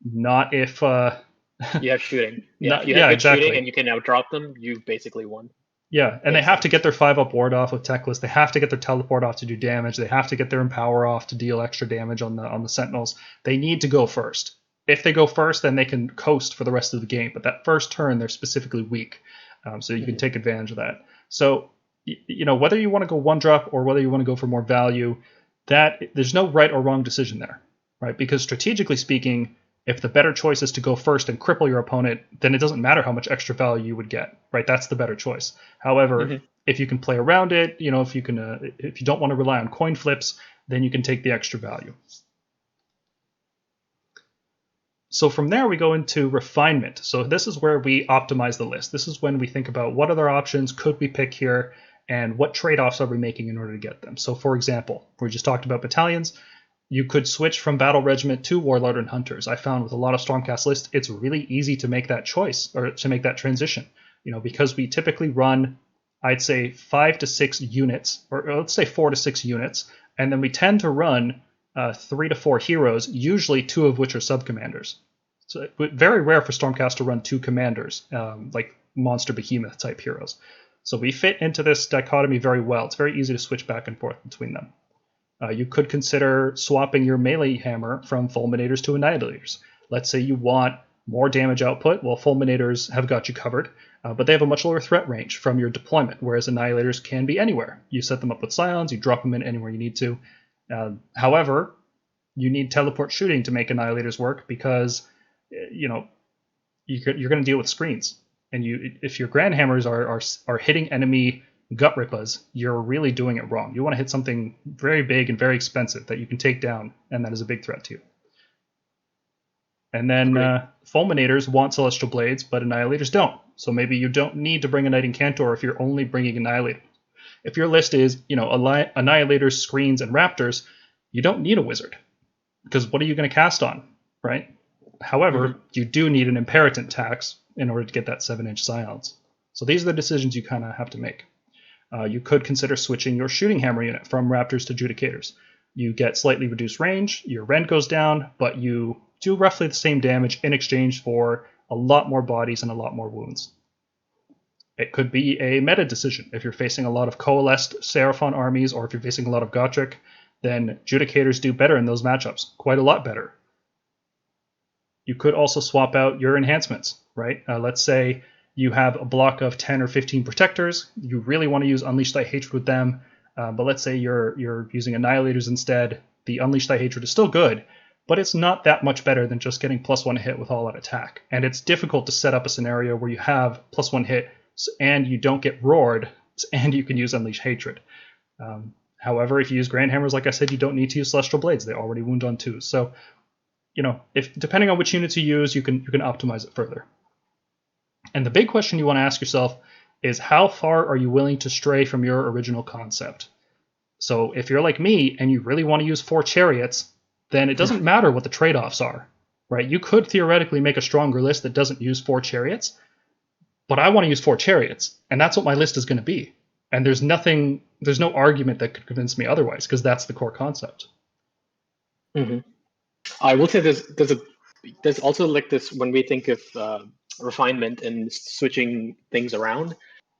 not if... you have shooting. If you have good shooting and you can outdrop them, you've basically won. Yeah, and they have to get their 5-up ward off with Techless. They have to get their teleport off to do damage. They have to get their empower off to deal extra damage on the Sentinels. They need to go first. If they go first, then they can coast for the rest of the game. But that first turn, they're specifically weak, so you can take advantage of that. So, whether you want to go 1-drop or whether you want to go for more value, there's no right or wrong decision there, right? Because strategically speaking, if the better choice is to go first and cripple your opponent, then it doesn't matter how much extra value you would get, right? That's the better choice. However, if you can play around it, if you don't want to rely on coin flips, then you can take the extra value. So from there, we go into refinement. So this is where we optimize the list. This is when we think about what other options could we pick here and what trade-offs are we making in order to get them. So for example, we just talked about battalions. You could switch from Battle Regiment to Warlord and Hunters. I found with a lot of Stormcast lists, it's really easy to make that choice or to make that transition. Because we typically run, I'd say 5 to 6 units, or let's say 4 to 6 units, and then we tend to run 3 to 4 heroes, usually 2 of which are sub-commanders. So very rare for Stormcast to run 2 commanders, like monster behemoth type heroes. So we fit into this dichotomy very well. It's very easy to switch back and forth between them. You could consider swapping your melee hammer from fulminators to annihilators. Let's say you want more damage output. Well, fulminators have got you covered, but they have a much lower threat range from your deployment, whereas annihilators can be anywhere. You set them up with scions, you drop them in anywhere you need to. However, you need teleport shooting to make annihilators work because you're going to deal with screens, and if your grand hammers are hitting enemy gut rippas, you're really doing it wrong. You want to hit something very big and very expensive that you can take down, and that is a big threat to you. And then fulminators want celestial blades, but annihilators don't. So maybe you don't need to bring a knight incantor if you're only bringing annihilator. If your list is annihilators, screens, and raptors, you don't need a wizard, because what are you going to cast on, right? However, you do need an imperatant tax in order to get that 7-inch silence. So these are the decisions you kind of have to make. You could consider switching your shooting hammer unit from raptors to judicators. You get slightly reduced range, your rend goes down, but you do roughly the same damage in exchange for a lot more bodies and a lot more wounds. It could be a meta decision. If you're facing a lot of coalesced Seraphon armies, or if you're facing a lot of Gotrek, then judicators do better in those matchups, quite a lot better. You could also swap out your enhancements, right? Let's say you have a block of 10 or 15 protectors. You really want to use Unleash Thy Hatred with them, but let's say you're using Annihilators instead. The Unleash Thy Hatred is still good, but it's not that much better than just getting +1 hit with all-out attack. And it's difficult to set up a scenario where you have +1 hit and you don't get roared, and you can use Unleash Hatred. However, if you use Grand Hammers, like I said, you don't need to use Celestial Blades. They already wound on 2. So, if depending on which units you use, you can optimize it further. And the big question you want to ask yourself is, how far are you willing to stray from your original concept? So if you're like me and you really want to use 4 chariots, then it doesn't matter what the trade-offs are, right? You could theoretically make a stronger list that doesn't use 4 chariots, but I want to use 4 chariots, and that's what my list is going to be. And there's no argument that could convince me otherwise, because that's the core concept. Hmm. I will say there's also like this when we think of refinement and switching things around.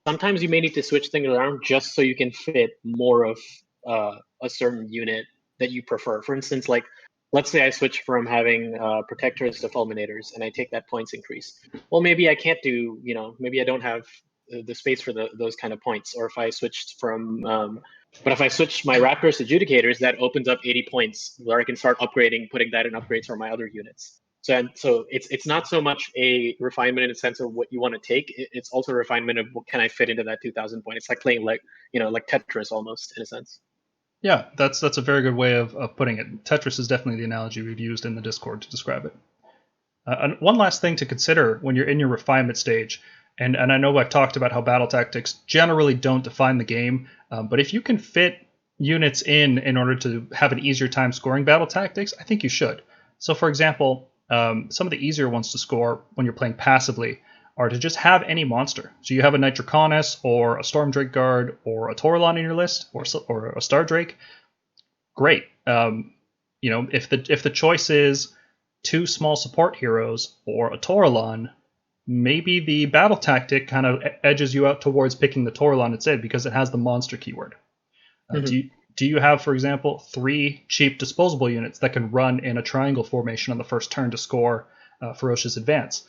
Sometimes you may need to switch things around just so you can fit more of a certain unit that you prefer. For instance, like let's say I switch from having protectors to fulminators, and I take that points increase. Well, maybe I can't do, maybe I don't have the space for those kind of points. Or if I switched from but if I switch my Raptors to Judicators, that opens up 80 points where I can start upgrading, putting that in upgrades for my other units. So it's not so much a refinement in the sense of what you want to take. It's also a refinement of what can I fit into that 2,000 point. It's like playing like Tetris almost in a sense. Yeah, that's a very good way of putting it. Tetris is definitely the analogy we've used in the Discord to describe it. And one last thing to consider when you're in your refinement stage, and I know I've talked about how battle tactics generally don't define the game, but if you can fit units in order to have an easier time scoring battle tactics, I think you should. So, for example, some of the easier ones to score when you're playing passively are to just have any monster. So you have a Nitroconus or a Stormdrake Guard or a Taurolon in your list or a Star Drake. Great. If the choice is 2 small support heroes or a Taurolon, maybe the battle tactic kind of edges you out towards picking the Taurolon instead because it has the monster keyword. Mm-hmm. Do you have, for example, 3 cheap disposable units that can run in a triangle formation on the first turn to score Ferocious Advance?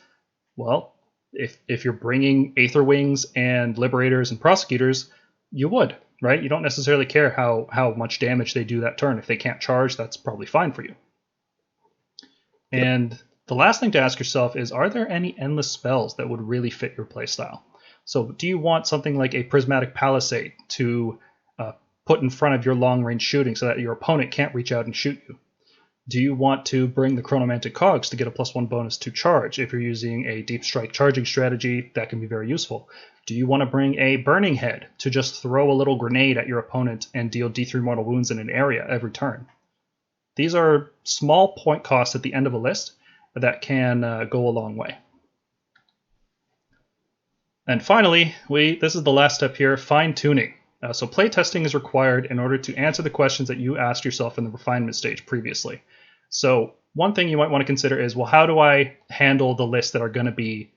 Well, if you're bringing Aether Wings and Liberators and Prosecutors, you would, right? You don't necessarily care how much damage they do that turn. If they can't charge, that's probably fine for you. And the last thing to ask yourself is, are there any endless spells that would really fit your playstyle? So do you want something like a Prismatic Palisade to put in front of your long-range shooting so that your opponent can't reach out and shoot you? Do you want to bring the Chronomantic Cogs to get a +1 bonus to charge? If you're using a Deep Strike charging strategy, that can be very useful. Do you want to bring a Burning Head to just throw a little grenade at your opponent and deal D3 mortal wounds in an area every turn? These are small point costs at the end of a list that can go a long way. And finally, this is the last step here, fine-tuning. So playtesting is required in order to answer the questions that you asked yourself in the refinement stage previously. So one thing you might want to consider is, well, how do I handle the lists that are going to be,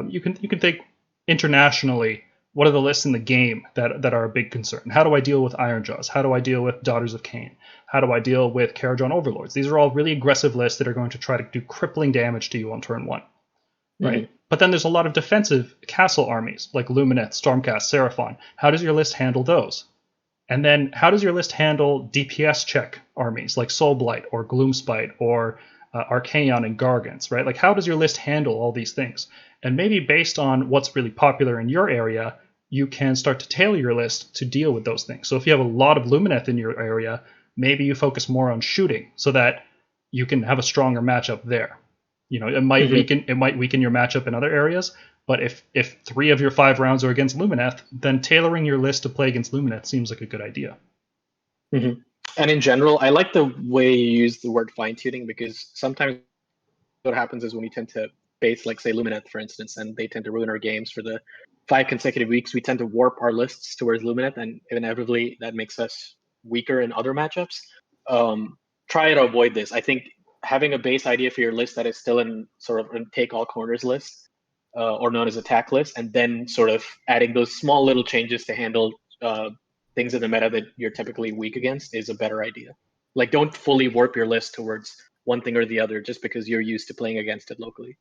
you can think internationally, what are the lists in the game that are a big concern? How do I deal with Ironjaws? How do I deal with Daughters of Cain? How do I deal with Karajan Overlords? These are all really aggressive lists that are going to try to do crippling damage to you on turn 1. Right? Mm-hmm. But then there's a lot of defensive castle armies like Lumineth, Stormcast, Seraphon. How does your list handle those? And then how does your list handle DPS check armies like Soulblight or Gloomspite or Archaon and Gargants, right? Like how does your list handle all these things? And maybe based on what's really popular in your area, you can start to tailor your list to deal with those things. So if you have a lot of Lumineth in your area, maybe you focus more on shooting so that you can have a stronger matchup there. It might weaken your matchup in other areas, but if 3 of your 5 rounds are against Lumineth, then tailoring your list to play against Lumineth seems like a good idea. Mm-hmm. And in general, I like the way you use the word fine-tuning, because sometimes what happens is when you tend to base, like say Lumineth, for instance, and they tend to ruin our games for the 5 consecutive weeks, we tend to warp our lists towards Lumineth, and inevitably that makes us weaker in other matchups. Try to avoid this. I think having a base idea for your list that is still in sort of a take all corners list, or known as attack list, and then sort of adding those small little changes to handle things in the meta that you're typically weak against is a better idea. Like, don't fully warp your list towards one thing or the other just because you're used to playing against it locally.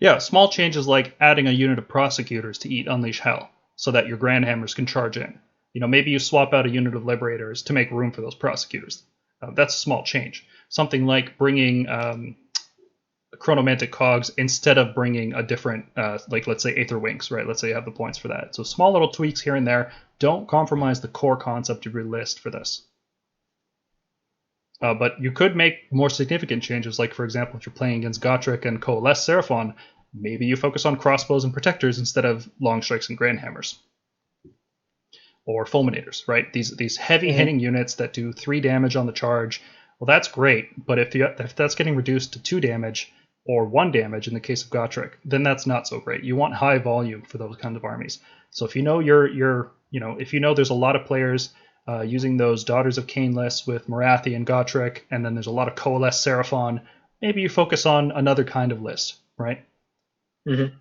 Yeah, small changes like adding a unit of Prosecutors to eat Unleash Hell so that your Grandhammers can charge in. Maybe you swap out a unit of Liberators to make room for those Prosecutors. That's a small change. Something like bringing Chronomantic Cogs instead of bringing a different, like let's say Aether Wings, right? Let's say you have the points for that. So small little tweaks here and there. Don't compromise the core concept of your list for this. But you could make more significant changes, like for example, if you're playing against Gotrek and Coalesce Seraphon, maybe you focus on crossbows and protectors instead of long strikes and Grandhammers. Or fulminators, right? These heavy hitting units that do 3 damage on the charge. Well, that's great, but if that's getting reduced to 2 damage or 1 damage in the case of Gotrek, then that's not so great. You want high volume for those kinds of armies. So if you know if you know there's a lot of players using those Daughters of Cain lists with Morathi and Gotrek, and then there's a lot of Coalesce Seraphon. Maybe you focus on another kind of list, right? Mm-hmm.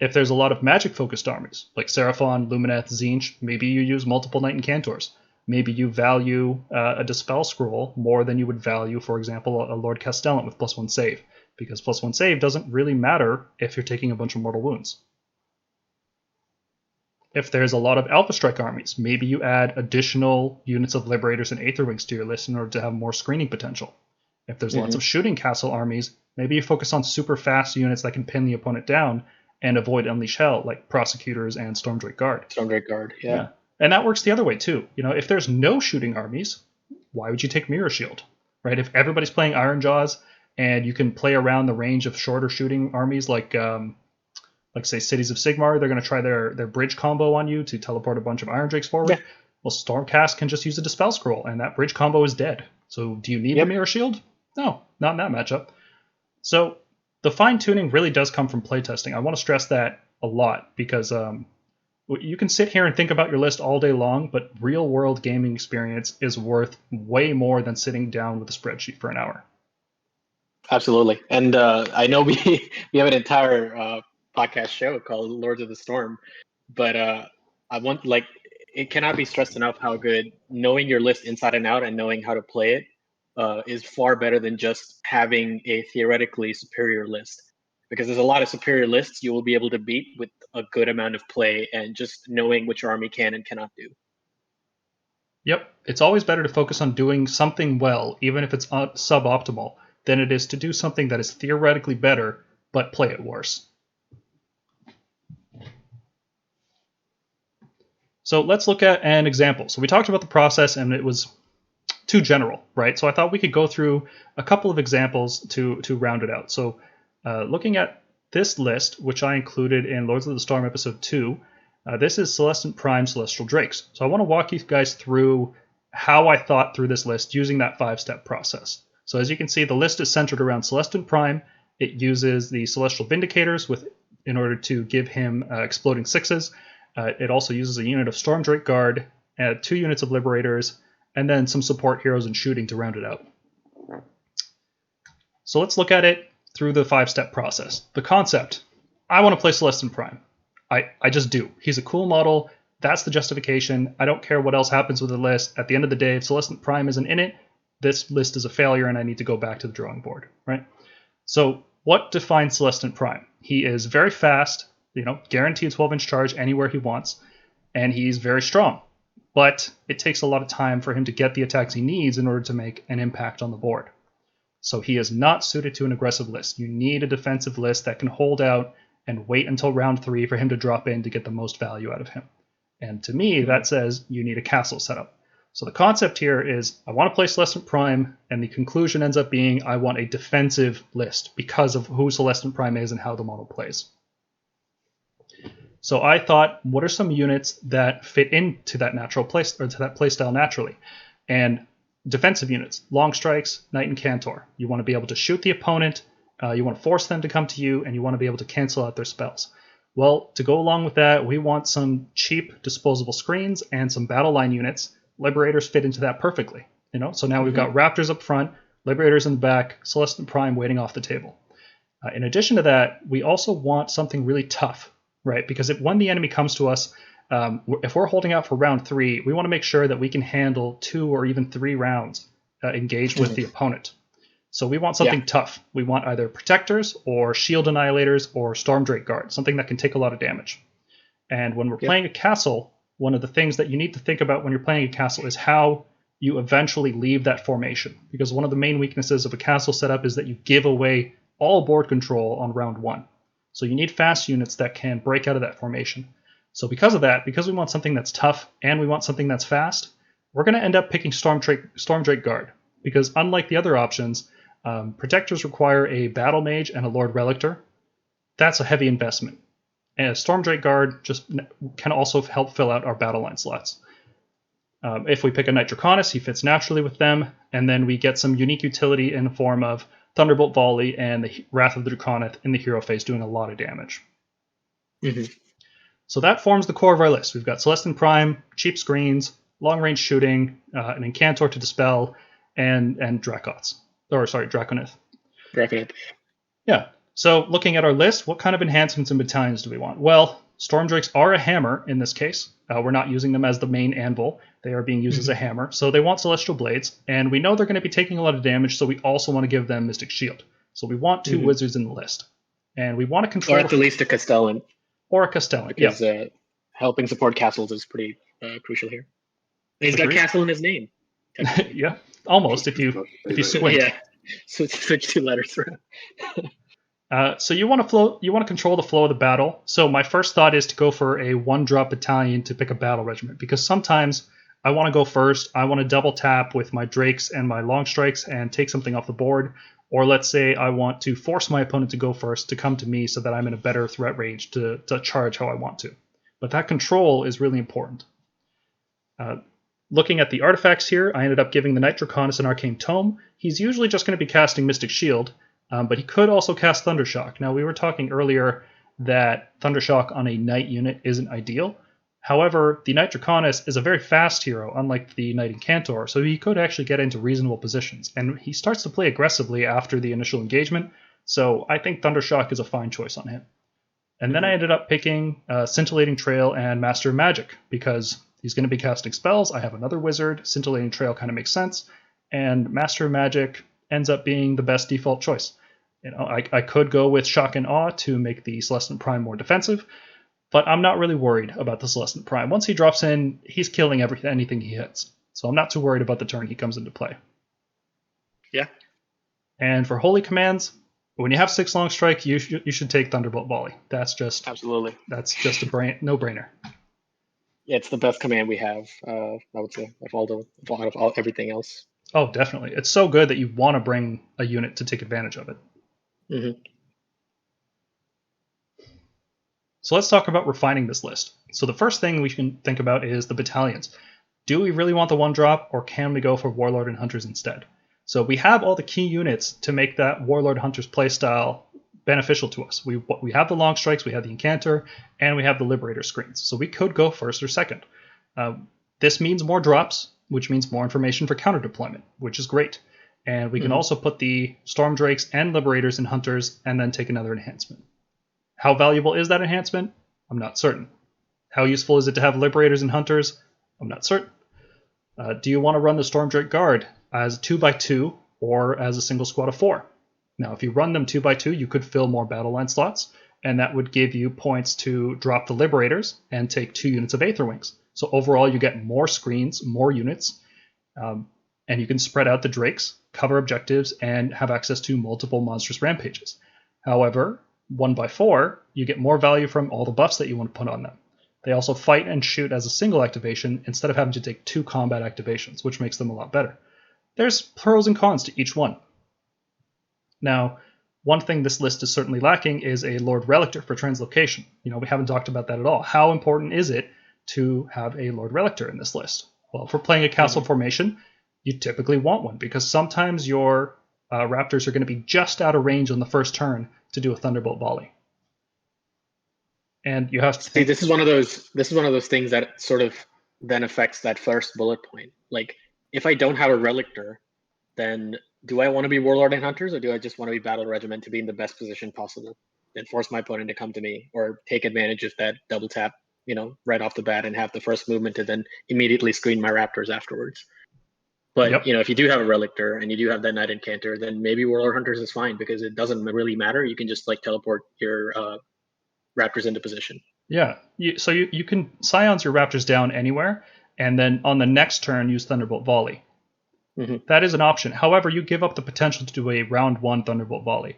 If there's a lot of magic-focused armies, like Seraphon, Lumineth, Tzeentch, maybe you use multiple Knight Incantors. Maybe you value a Dispel Scroll more than you would value, for example, a Lord Castellan with +1 save, because +1 save doesn't really matter if you're taking a bunch of mortal wounds. If there's a lot of Alpha Strike armies, maybe you add additional units of Liberators and Aetherwings to your list in order to have more screening potential. If there's lots of Shooting Castle armies, maybe you focus on super fast units that can pin the opponent down and avoid Unleash Hell, like Prosecutors and Stormdrake Guard. Stormdrake Guard, yeah. And that works the other way too. If there's no shooting armies, why would you take Mirror Shield, right? If everybody's playing Iron Jaws and you can play around the range of shorter shooting armies like say Cities of Sigmar, they're going to try their bridge combo on you to teleport a bunch of Iron Drakes forward. Yeah. Well, Stormcast can just use a Dispel Scroll, and that bridge combo is dead. So do you need the Mirror Shield? No, not in that matchup. So the fine-tuning really does come from playtesting. I want to stress that a lot, because you can sit here and think about your list all day long, but real-world gaming experience is worth way more than sitting down with a spreadsheet for an hour. Absolutely. And I know we have an entire podcast show called Lords of the Storm, but it cannot be stressed enough how good knowing your list inside and out and knowing how to play it is far better than just having a theoretically superior list. Because there's a lot of superior lists you will be able to beat with a good amount of play and just knowing what your army can and cannot do. Yep. It's always better to focus on doing something well, even if it's suboptimal, than it is to do something that is theoretically better, but play it worse. So let's look at an example. So we talked about the process, and it was too general, right? So I thought we could go through a couple of examples to round it out. So looking at this list, which I included in Lords of the Storm episode 2, this is Celestant-Prime Celestial Drakes. So I want to walk you guys through how I thought through this list using that 5-step process. So as you can see, the list is centered around Celestant-Prime. It uses the Celestial Vindicators in order to give him exploding 6s. It also uses a unit of Stormdrake Guard, 2 units of Liberators, and then some support heroes and shooting to round it out. So let's look at it through the 5-step process. The concept: I want to play Celestant-Prime. I just do. He's a cool model. That's the justification. I don't care what else happens with the list. At the end of the day, if Celestant-Prime isn't in it, this list is a failure and I need to go back to the drawing board, right? So what defines Celestant-Prime? He is very fast, guaranteed 12-inch charge anywhere he wants, and he's very strong. But it takes a lot of time for him to get the attacks he needs in order to make an impact on the board. So he is not suited to an aggressive list. You need a defensive list that can hold out and wait until round 3 for him to drop in to get the most value out of him. And to me, that says you need a castle setup. So the concept here is I want to play Celestant-Prime, and the conclusion ends up being I want a defensive list because of who Celestant-Prime is and how the model plays. So I thought, what are some units that fit into that natural place, or to that playstyle naturally? And defensive units, Long Strikes, Knight Incantor. You want to be able to shoot the opponent, you want to force them to come to you, and you want to be able to cancel out their spells. Well, to go along with that, we want some cheap disposable screens and some battle line units. Liberators fit into that perfectly. So now we've got Raptors up front, Liberators in the back, Celestant-Prime waiting off the table. In addition to that, we also want something really tough, right? Because when the enemy comes to us, if we're holding out for round 3, we want to make sure that we can handle 2 or even 3 rounds engaged with the opponent. So we want something tough. We want either Protectors or Shield Annihilators or Stormdrake Guard, something that can take a lot of damage. And when we're playing a castle, one of the things that you need to think about when you're playing a castle is how you eventually leave that formation. Because one of the main weaknesses of a castle setup is that you give away all board control on round 1. So you need fast units that can break out of that formation. So because of that, because we want something that's tough and we want something that's fast, we're going to end up picking Stormdrake Guard. Because unlike the other options, Protectors require a Battle Mage and a Lord Relictor. That's a heavy investment. And a Stormdrake Guard just can also help fill out our battle line slots. If we pick a Knight Draconis, he fits naturally with them, and then we get some unique utility in the form of Thunderbolt Volley and the Wrath of the Draconith in the hero phase doing a lot of damage. So that forms the core of our list. We've got Celestant-Prime, cheap screens, long-range shooting, an Incantor to dispel, and Draconith. Draconith. Yeah. So looking at our list, what kind of enhancements and battalions do we want? Well, Stormdrakes are a hammer in this case. We're not using them as the main anvil. They are being used as a hammer. So they want Celestial Blades, and we know they're going to be taking a lot of damage, so we also want to give them Mystic Shield. So we want 2 wizards in the list. And we want to control... Or at the least a Castellan. Or a Castellan, because helping support castles is pretty crucial here. And he's got castle in his name. Yeah, almost, if you squint. Yeah, switch 2 letters around. So you want to control the flow of the battle. So my first thought is to go for a 1-drop battalion to pick a battle regiment, because sometimes I want to go first. I want to double tap with my Drakes and my Long Strikes and take something off the board. Or let's say I want to force my opponent to go first to come to me so that I'm in a better threat range to charge how I want to. But that control is really important. Looking at the artifacts here, I ended up giving the Knight Draconis an Arcane Tome. He's usually just going to be casting Mystic Shield, but he could also cast Thundershock. Now, we were talking earlier that Thundershock on a Knight unit isn't ideal. However, the Knight Draconis is a very fast hero, unlike the Knight Incantor, so he could actually get into reasonable positions, and he starts to play aggressively after the initial engagement, so I think Thundershock is a fine choice on him. And then I ended up picking Scintillating Trail and Master of Magic, because he's going to be casting spells. I have another wizard. Scintillating Trail kind of makes sense, and Master of Magic ends up being the best default choice. I could go with Shock and Awe to make the Celestant-Prime more defensive, but I'm not really worried about the Celestant-Prime. Once he drops in, he's killing anything he hits. So I'm not too worried about the turn he comes into play. Yeah. And for Holy Commands, when you have 6 Long Strike, you should take Thunderbolt Volley. That's just a no-brainer. Yeah, it's the best command we have, I would say, of all everything else. Oh, definitely. It's so good that you want to bring a unit to take advantage of it. Mm-hmm. So let's talk about refining this list. So the first thing we can think about is the battalions. Do we really want the 1-drop, or can we go for Warlord and Hunters instead? So we have all the key units to make that Warlord Hunters playstyle beneficial to us. We have the Long Strikes, we have the Incantor, and we have the Liberator screens. So we could go first or second. This means more drops, which means more information for counter deployment, which is great. And we can also put the Storm Drakes and Liberators in Hunters and then take another enhancement. How valuable is that enhancement? I'm not certain. How useful is it to have Liberators and Hunters? I'm not certain. Do you want to run the Stormdrake Guard as 2x2 or as a single squad of 4? Now, if you run them 2x2, you could fill more battle line slots, and that would give you points to drop the Liberators and take 2 units of Aether Wings. So overall, you get more screens, more units, and you can spread out the Drakes, cover objectives, and have access to multiple monstrous rampages. However, 1x4, you get more value from all the buffs that you want to put on them. They also fight and shoot as a single activation instead of having to take 2 combat activations, which makes them a lot better. There's pros and cons to each one. Now, one thing this list is certainly lacking is a Lord Relictor for translocation. We haven't talked about that at all. How important is it to have a Lord Relictor in this list? Well, if we're playing a castle formation, you typically want one, because sometimes your Raptors are going to be just out of range on the first turn to do a Thunderbolt Volley. And you have to think... See, this is one of those things that sort of then affects that first bullet point. Like, if I don't have a Relictor, then do I want to be Warlord and Hunters, or do I just want to be Battle Regiment to be in the best position possible and force my opponent to come to me, or take advantage of that double tap, right off the bat, and have the first movement to then immediately screen my Raptors afterwards? But, if you do have a Relictor and you do have that Knight Incantor, then maybe Warlord Hunters is fine, because it doesn't really matter. You can just teleport your Raptors into position. Yeah, so you can Scions your Raptors down anywhere, and then on the next turn use Thunderbolt Volley. Mm-hmm. That is an option. However, you give up the potential to do a round 1 Thunderbolt Volley.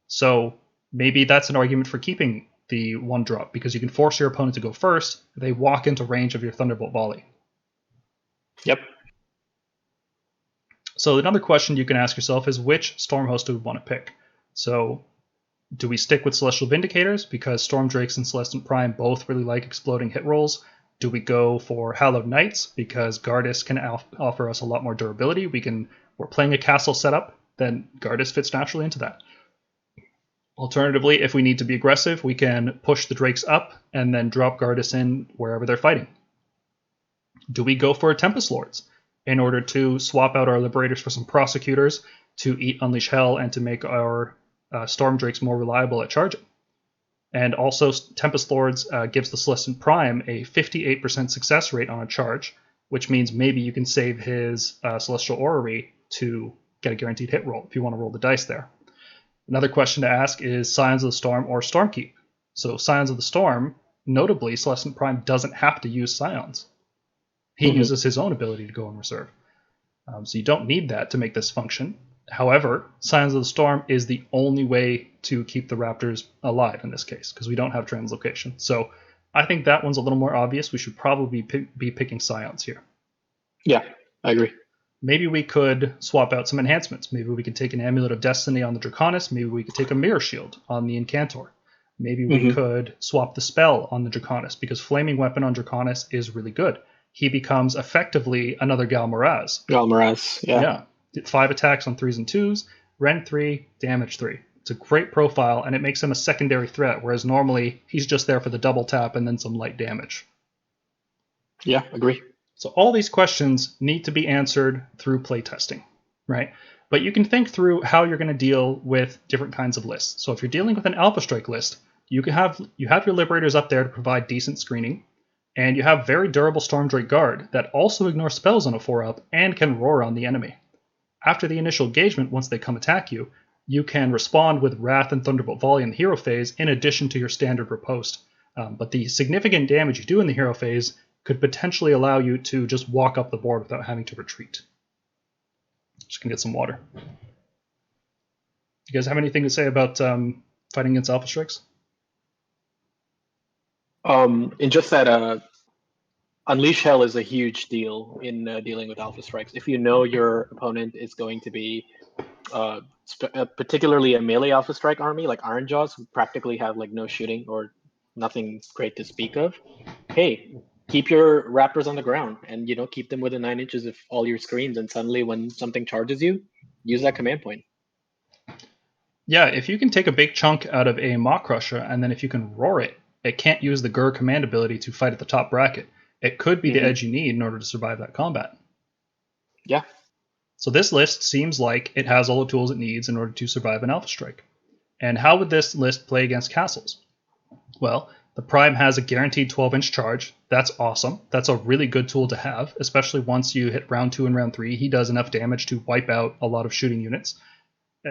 So maybe that's an argument for keeping the 1-drop, because you can force your opponent to go first if they walk into range of your Thunderbolt Volley. Yep. So another question you can ask yourself is, which Storm Host do we want to pick? So do we stick with Celestial Vindicators, because Storm Drakes and Celestant-Prime both really like exploding hit rolls? Do we go for Hallowed Knights, because Gardas can offer us a lot more durability? We're playing a castle setup, then Gardas fits naturally into that. Alternatively, if we need to be aggressive, we can push the Drakes up and then drop Gardas in wherever they're fighting. Do we go for a Tempest Lords in order to swap out our Liberators for some Prosecutors to eat Unleash Hell and to make our Storm Drakes more reliable at charging? And also, Tempest Lords gives the Celestant-Prime a 58% success rate on a charge, which means maybe you can save his Celestial Orrery to get a guaranteed hit roll if you want to roll the dice there. Another question to ask is Scions of the Storm or Stormkeep. So Scions of the Storm, notably, Celestant-Prime doesn't have to use Scions. He uses his own ability to go in reserve. So you don't need that to make this function. However, Scions of the Storm is the only way to keep the Raptors alive in this case, because we don't have translocation. So I think that one's a little more obvious. We should probably be picking Scions here. Yeah, I agree. Maybe we could swap out some enhancements. Maybe we could take an Amulet of Destiny on the Draconis. Maybe we could take a Mirror Shield on the Incantor. Maybe we could swap the spell on the Draconis, because Flaming Weapon on Draconis is really good. He becomes effectively another Galmaraz. Yeah. 5 attacks on 3s and 2s, Rend 3, damage 3. It's a great profile, and it makes him a secondary threat, whereas normally he's just there for the double tap and then some light damage. Yeah, agree. So all these questions need to be answered through playtesting, right? But you can think through how you're going to deal with different kinds of lists. So if you're dealing with an Alpha Strike list, you have your Liberators up there to provide decent screening, and you have very durable Storm Drake Guard that also ignore spells on a 4-up and can roar on the enemy. After the initial engagement, once they come attack you, you can respond with Wrath and Thunderbolt Volley in the hero phase in addition to your standard riposte. But the significant damage you do in the hero phase could potentially allow you to just walk up the board without having to retreat. Just gonna get some water. You guys have anything to say about fighting against Alpha Strikes? In just that, Unleash Hell is a huge deal in dealing with Alpha Strikes. If you know your opponent is going to be particularly a melee Alpha Strike army, like Iron Jaws, who practically have like no shooting or nothing great to speak of, hey, keep your Raptors on the ground and keep them within 9 inches of all your screens, and suddenly when something charges you, use that command point. Yeah, if you can take a big chunk out of a Maw Crusher, and then if you can roar it, it can't use the Gur command ability to fight at the top bracket. It could be the edge you need in order to survive that combat. Yeah. So this list seems like it has all the tools it needs in order to survive an Alpha Strike. And how would this list play against castles? Well, the Prime has a guaranteed 12-inch charge. That's awesome. That's a really good tool to have, especially once you hit round 2 and round 3. He does enough damage to wipe out a lot of shooting units.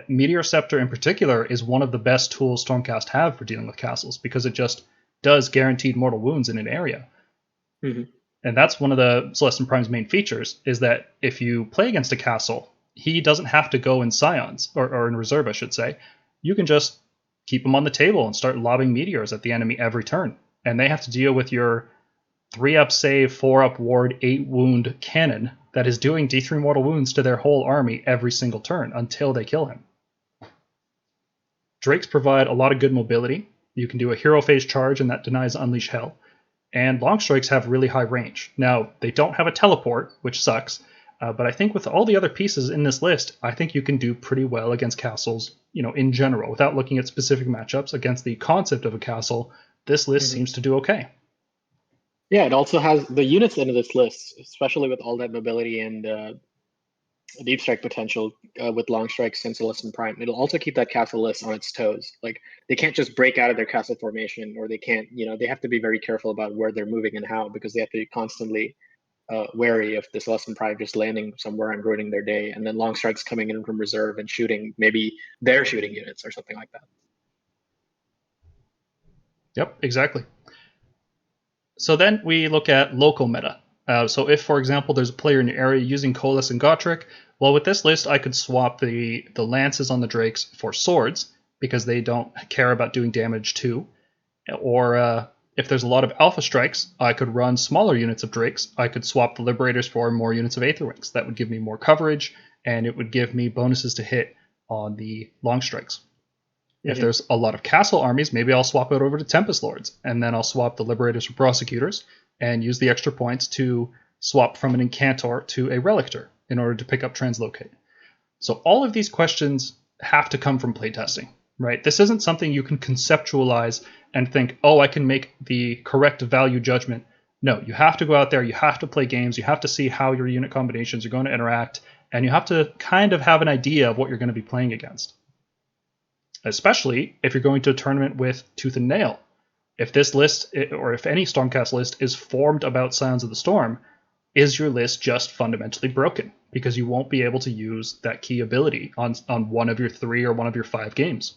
Meteor Scepter in particular is one of the best tools Stormcast have for dealing with castles, because it just does guaranteed mortal wounds in an area. And that's one of the Celestant-Prime's main features, is that if you play against a castle, he doesn't have to go in Scions, or in reserve, I should say. You can just keep him on the table and start lobbing meteors at the enemy every turn. And they have to deal with your 3-up save, 4-up ward, 8-wound cannon that is doing D3 mortal wounds to their whole army every single turn until they kill him. Drakes provide a lot of good mobility. You can do a hero phase charge, and that denies Unleash Hell. And long strikes have really high range. Now, they don't have a teleport, which sucks, but I think with all the other pieces in this list, I think you can do pretty well against castles, in general, without looking at specific matchups. Against the concept of a castle, this list seems to do okay. Yeah, it also has the units into this list, especially with all that mobility and deep strike potential with long strikes and Celestant-Prime. It'll also keep that castle list on its toes. Like, they can't just break out of their castle formation, or they can't, they have to be very careful about where they're moving and how, because they have to be constantly wary of the Celestant-Prime just landing somewhere and ruining their day, and then long strikes coming in from reserve and shooting maybe their shooting units or something like that. Yep, exactly. So then we look at local meta. So if, for example, there's a player in your area using Coalesce and Gotrek, well, with this list, I could swap the lances on the Drakes for swords, because they don't care about doing damage too. Or if there's a lot of Alpha Strikes, I could run smaller units of Drakes. I could swap the Liberators for more units of Aetherwings. That would give me more coverage, and it would give me bonuses to hit on the long strikes. If there's a lot of castle armies, maybe I'll swap it over to Tempest Lords, and then I'll swap the Liberators for Prosecutors, and use the extra points to swap from an Incantor to a Relictor in order to pick up Translocate. So all of these questions have to come from playtesting, right? This isn't something you can conceptualize and think, oh, I can make the correct value judgment No, you have to go out there, you have to play games, you have to see how your unit combinations are going to interact, and you have to kind of have an idea of what you're going to be playing against. Especially if you're going to a tournament with Tooth and Nail. If this list, or if any Stormcast list, is formed about Scions of the Storm, is your list just fundamentally broken? Because you won't be able to use that key ability on one of your 3 or one of your 5 games.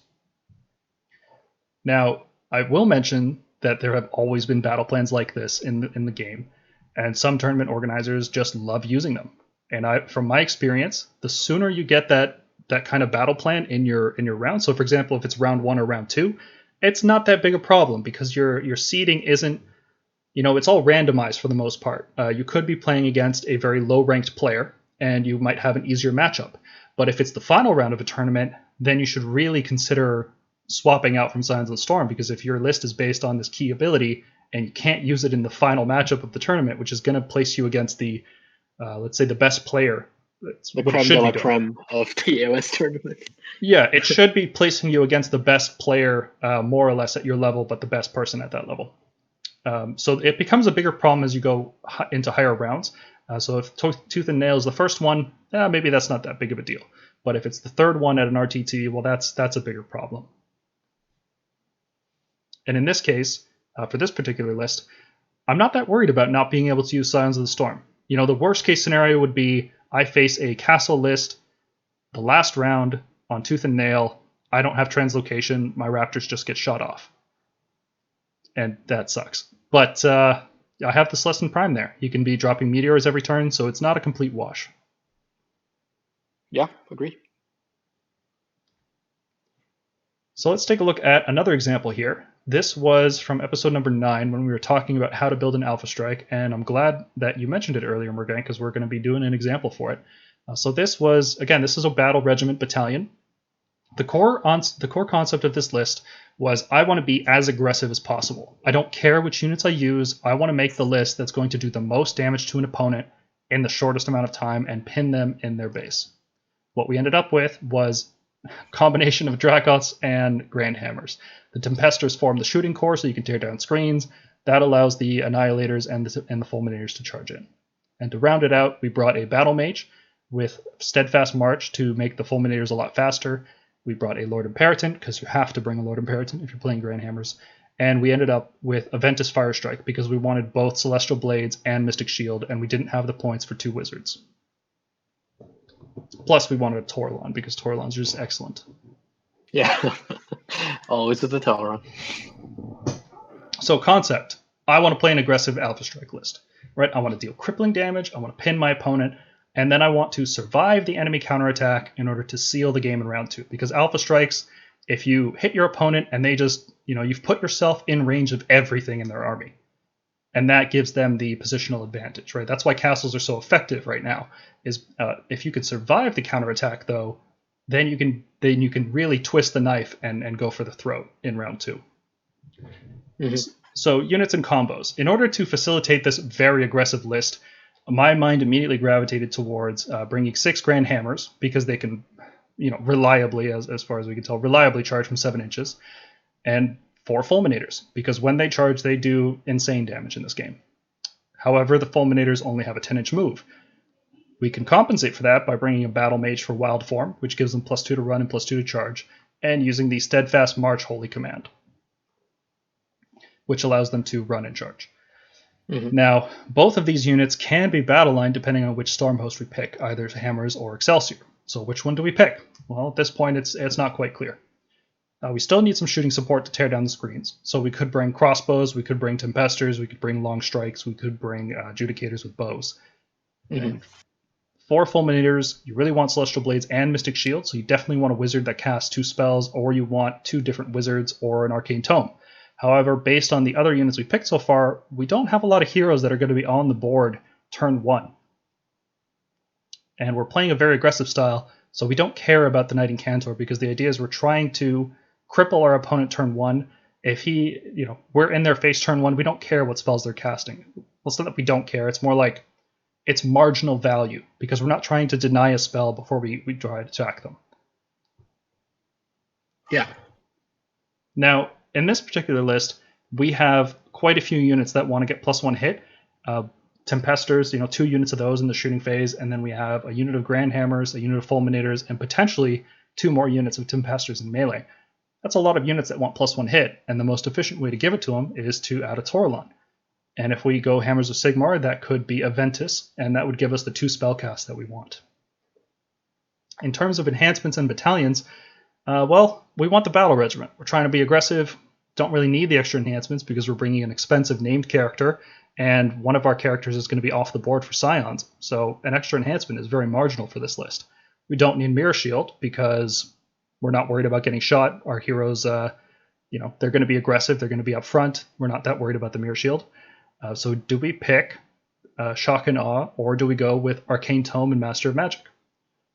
Now, I will mention that there have always been battle plans like this in the game, and some tournament organizers just love using them. And from my experience, the sooner you get that kind of battle plan in your round, so for example, if it's round 1 or round 2, it's not that big a problem because your seeding isn't, it's all randomized for the most part. You could be playing against a very low-ranked player, and you might have an easier matchup. But if it's the final round of a tournament, then you should really consider swapping out from Scions of the Storm, because if your list is based on this key ability and you can't use it in the final matchup of the tournament, which is going to place you against the, let's say, the best player. The creme de la creme of the AOS tournament. Yeah, it should be placing you against the best player, more or less at your level, but the best person at that level. So it becomes a bigger problem as you go into higher rounds. So if Tooth and Nail is the first one, maybe that's not that big of a deal. But if it's the third one at an RTT, well, that's a bigger problem. And in this case, for this particular list, I'm not that worried about not being able to use Scions of the Storm. The worst case scenario would be I face a castle list the last round on Tooth and Nail. I don't have translocation. My Raptors just get shot off. And that sucks. But I have the Celestant-Prime there. You can be dropping meteors every turn, so it's not a complete wash. Yeah, agree. So let's take a look at another example here. This was from episode number 9 when we were talking about how to build an Alpha Strike, and I'm glad that you mentioned it earlier, Morgan, because we're going to be doing an example for it. So this is a battle regiment battalion. The core concept of this list was I want to be as aggressive as possible. I don't care which units I use. I want to make the list that's going to do the most damage to an opponent in the shortest amount of time and pin them in their base. What we ended up with was a combination of Dracoths and Grand Hammers. The Tempestors form the shooting core so you can tear down screens. That allows the Annihilators and the Fulminators to charge in. And to round it out, we brought a Battle Mage with Steadfast March to make the Fulminators a lot faster. We brought a Lord Imperatant, because you have to bring a Lord Imperatant if you're playing Grand Hammers. And we ended up with Aventus Firestrike, because we wanted both Celestial Blades and Mystic Shield, and we didn't have the points for 2 Wizards. Plus, we wanted a Taurlon, because Taurlons are just excellent. Yeah, always with the Taurlon. So concept, I want to play an aggressive Alpha Strike list. Right? I want to deal crippling damage, I want to pin my opponent, and then I want to survive the enemy counterattack in order to seal the game in round 2. Because Alpha Strikes, if you hit your opponent and they just, you've put yourself in range of everything in their army. And that gives them the positional advantage, right? That's why castles are so effective right now, is if you could survive the counterattack, though, then you can really twist the knife and go for the throat in round 2. Mm-hmm. So units and combos. In order to facilitate this very aggressive list, my mind immediately gravitated towards bringing 6 Grand Hammers, because they can, reliably, as far as we can tell, reliably charge from 7 inches, and 4 Fulminators, because when they charge, they do insane damage in this game. However, the Fulminators only have a 10-inch move. We can compensate for that by bringing a Battle Mage for Wild Form, which gives them +2 to run and +2 to charge, and using the Steadfast March Holy Command, which allows them to run and charge. Mm-hmm. Now, both of these units can be battle line depending on which storm host we pick, either Hammers or Excelsior. So which one do we pick? Well, at this point, it's not quite clear. We still need some shooting support to tear down the screens. So we could bring crossbows, we could bring Tempestors, we could bring long strikes, we could bring Adjudicators with bows. Mm-hmm. And 4 Fulminators, you really want Celestial Blades and Mystic Shield, so you definitely want a Wizard that casts 2 spells, or you want 2 different Wizards or an Arcane Tome. However, based on the other units we picked so far, we don't have a lot of heroes that are going to be on the board turn 1. And we're playing a very aggressive style, so we don't care about the Knight Incantor, because the idea is we're trying to cripple our opponent turn 1. If we're in their face turn 1, we don't care what spells they're casting. Well, it's not that we don't care, it's more like it's marginal value, because we're not trying to deny a spell before we try to attack them. Yeah. Now, in this particular list, we have quite a few units that want to get +1 hit, Tempesters, 2 units of those in the shooting phase, and then we have a unit of Grand Hammers, a unit of Fulminators, and potentially 2 more units of Tempesters in melee. That's a lot of units that want +1 hit, and the most efficient way to give it to them is to add a Toralon. And if we go Hammers of Sigmar, that could be a Ventus, and that would give us the 2 spellcasts that we want. In terms of enhancements and battalions, we want the Battle Regiment. We're trying to be aggressive, don't really need the extra enhancements because we're bringing an expensive named character, and one of our characters is going to be off the board for Scions, so an extra enhancement is very marginal for this list. We don't need Mirror Shield because we're not worried about getting shot. Our heroes, they're going to be aggressive, they're going to be up front. We're not that worried about the Mirror Shield. So do we pick Shock and Awe, or do we go with Arcane Tome and Master of Magic?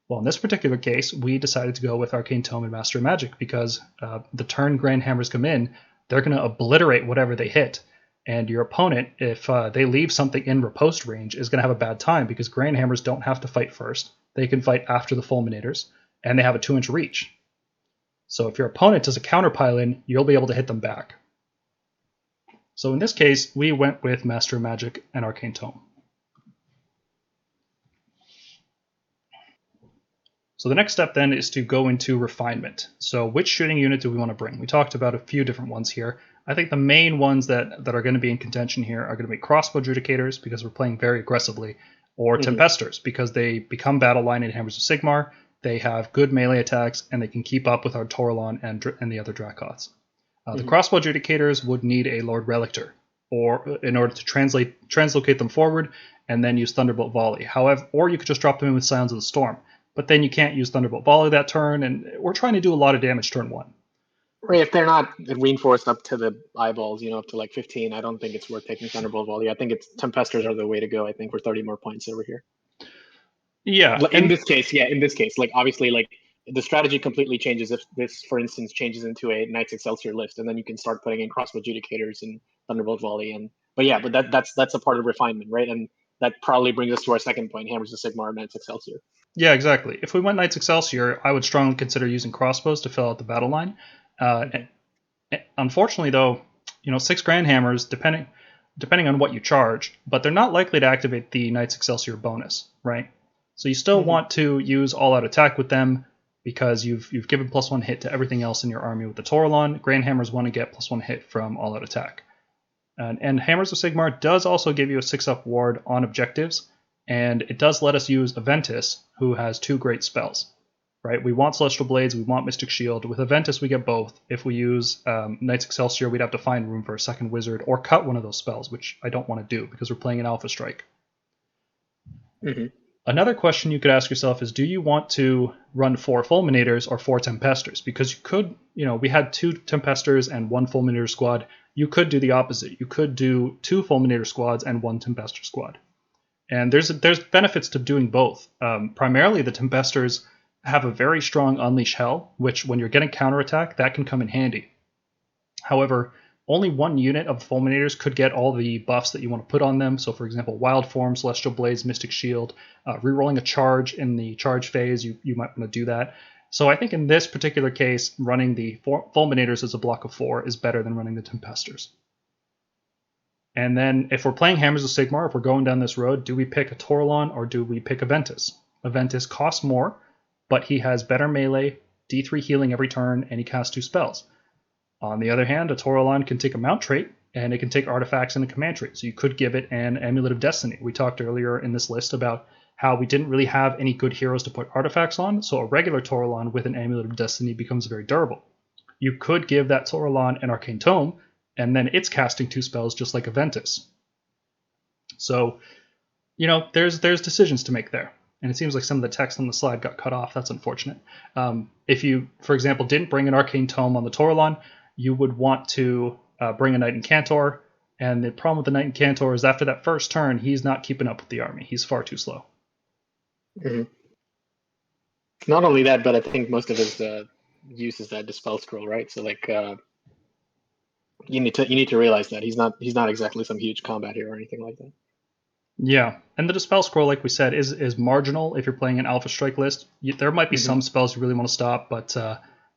Well, in this particular case, we decided to go with Arcane Tome and Master of Magic because the turn Grand Hammers come in, they're going to obliterate whatever they hit. And your opponent, if they leave something in riposte range, is going to have a bad time because Grand Hammers don't have to fight first. They can fight after the Fulminators, and they have a 2-inch reach. So if your opponent does a counter pile-in, you'll be able to hit them back. So in this case, we went with Master of Magic and Arcane Tome. So the next step then is to go into refinement. So which shooting unit do we want to bring? We talked about a few different ones here. I think the main ones that are going to be in contention here are going to be Crossbow Adjudicators because we're playing very aggressively, or Tempesters because they become battle line in Hammers of Sigmar, they have good melee attacks, and they can keep up with our Toralon and the other Dracoths. The Crossbow Adjudicators would need a Lord Relictor or in order to translocate them forward and then use Thunderbolt Volley. However, or you could just drop them in with Scions of the Storm. But then you can't use Thunderbolt Volley that turn, and we're trying to do a lot of damage turn 1. Right, if they're not reinforced up to the eyeballs, up to like 15, I don't think it's worth taking Thunderbolt Volley. I think Tempesters are the way to go, I think, for 30 more points over here. Yeah. In this case, like obviously, like the strategy completely changes if this, for instance, changes into a Knights Excelsior list, and then you can start putting in Crossbow Adjudicators and Thunderbolt Volley, but that's a part of refinement, right? And that probably brings us to our second point: Hammers of Sigmar and Knights Excelsior. Yeah, exactly. If we went Knights Excelsior, I would strongly consider using crossbows to fill out the battle line. Unfortunately, though, 6 Grand Hammers, depending on what you charge, but they're not likely to activate the Knights Excelsior bonus, right? So you still want to use all-out attack with them because you've given +1 hit to everything else in your army with the Toralon. Grand Hammers want to get +1 hit from all-out attack. And Hammers of Sigmar does also give you a 6-up ward on objectives, and it does let us use Aventus, who has 2 great spells. Right? We want Celestial Blades, we want Mystic Shield. With Aventus, we get both. If we use Knights Excelsior, we'd have to find room for a second wizard or cut one of those spells, which I don't want to do because we're playing an Alpha Strike. Another question you could ask yourself is, do you want to run 4 Fulminators or 4 Tempesters? Because you could, we had 2 Tempesters and 1 Fulminator squad. You could do the opposite. You could do 2 Fulminator squads and 1 Tempester squad. And there's benefits to doing both. Primarily, the Tempesters have a very strong Unleash Hell, which when you're getting counterattack, that can come in handy. However, only 1 unit of Fulminators could get all the buffs that you want to put on them. So for example, Wild Form, Celestial Blades, Mystic Shield, rerolling a charge in the charge phase, you might want to do that. So I think in this particular case, running the Fulminators as a block of 4 is better than running the Tempesters. And then if we're playing Hammers of Sigmar, if we're going down this road, do we pick a Toralon or do we pick Aventus? Aventus costs more, but he has better melee, D3 healing every turn, and he casts 2 spells. On the other hand, a Toralon can take a mount trait, and it can take artifacts and a command trait, so you could give it an Amulet of Destiny. We talked earlier in this list about how we didn't really have any good heroes to put artifacts on, so a regular Toralon with an Amulet of Destiny becomes very durable. You could give that Toralon an Arcane Tome, and then it's casting 2 spells just like Aventus. So, there's decisions to make there. And it seems like some of the text on the slide got cut off. That's unfortunate. If you, for example, didn't bring an Arcane Tome on the Toralon, you would want to bring a Knight Incantor. And the problem with the Knight Incantor is after that first turn, he's not keeping up with the army. He's far too slow. Not only that, but I think most of his use is that Dispel Scroll, right? So you need to realize that he's not exactly some huge combat hero or anything like that. Yeah, and the Dispel Scroll, like we said, is marginal if you're playing an Alpha Strike list. There might be some spells you really want to stop, but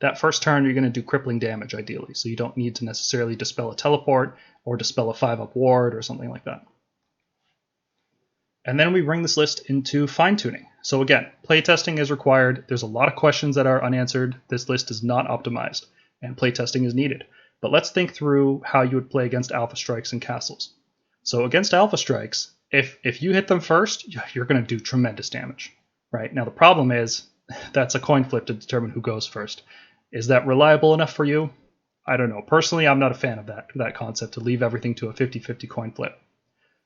that first turn you're going to do crippling damage ideally, so you don't need to necessarily dispel a teleport or dispel a 5-up ward or something like that. And then we bring this list into fine-tuning. So again, playtesting is required. There's a lot of questions that are unanswered. This list is not optimized, and playtesting is needed. But let's think through how you would play against Alpha Strikes and Castles. So against Alpha Strikes, if you hit them first, you're going to do tremendous damage. Right? Now the problem is that's a coin flip to determine who goes first. Is that reliable enough for you? I don't know. Personally, I'm not a fan of that concept, to leave everything to a 50-50 coin flip.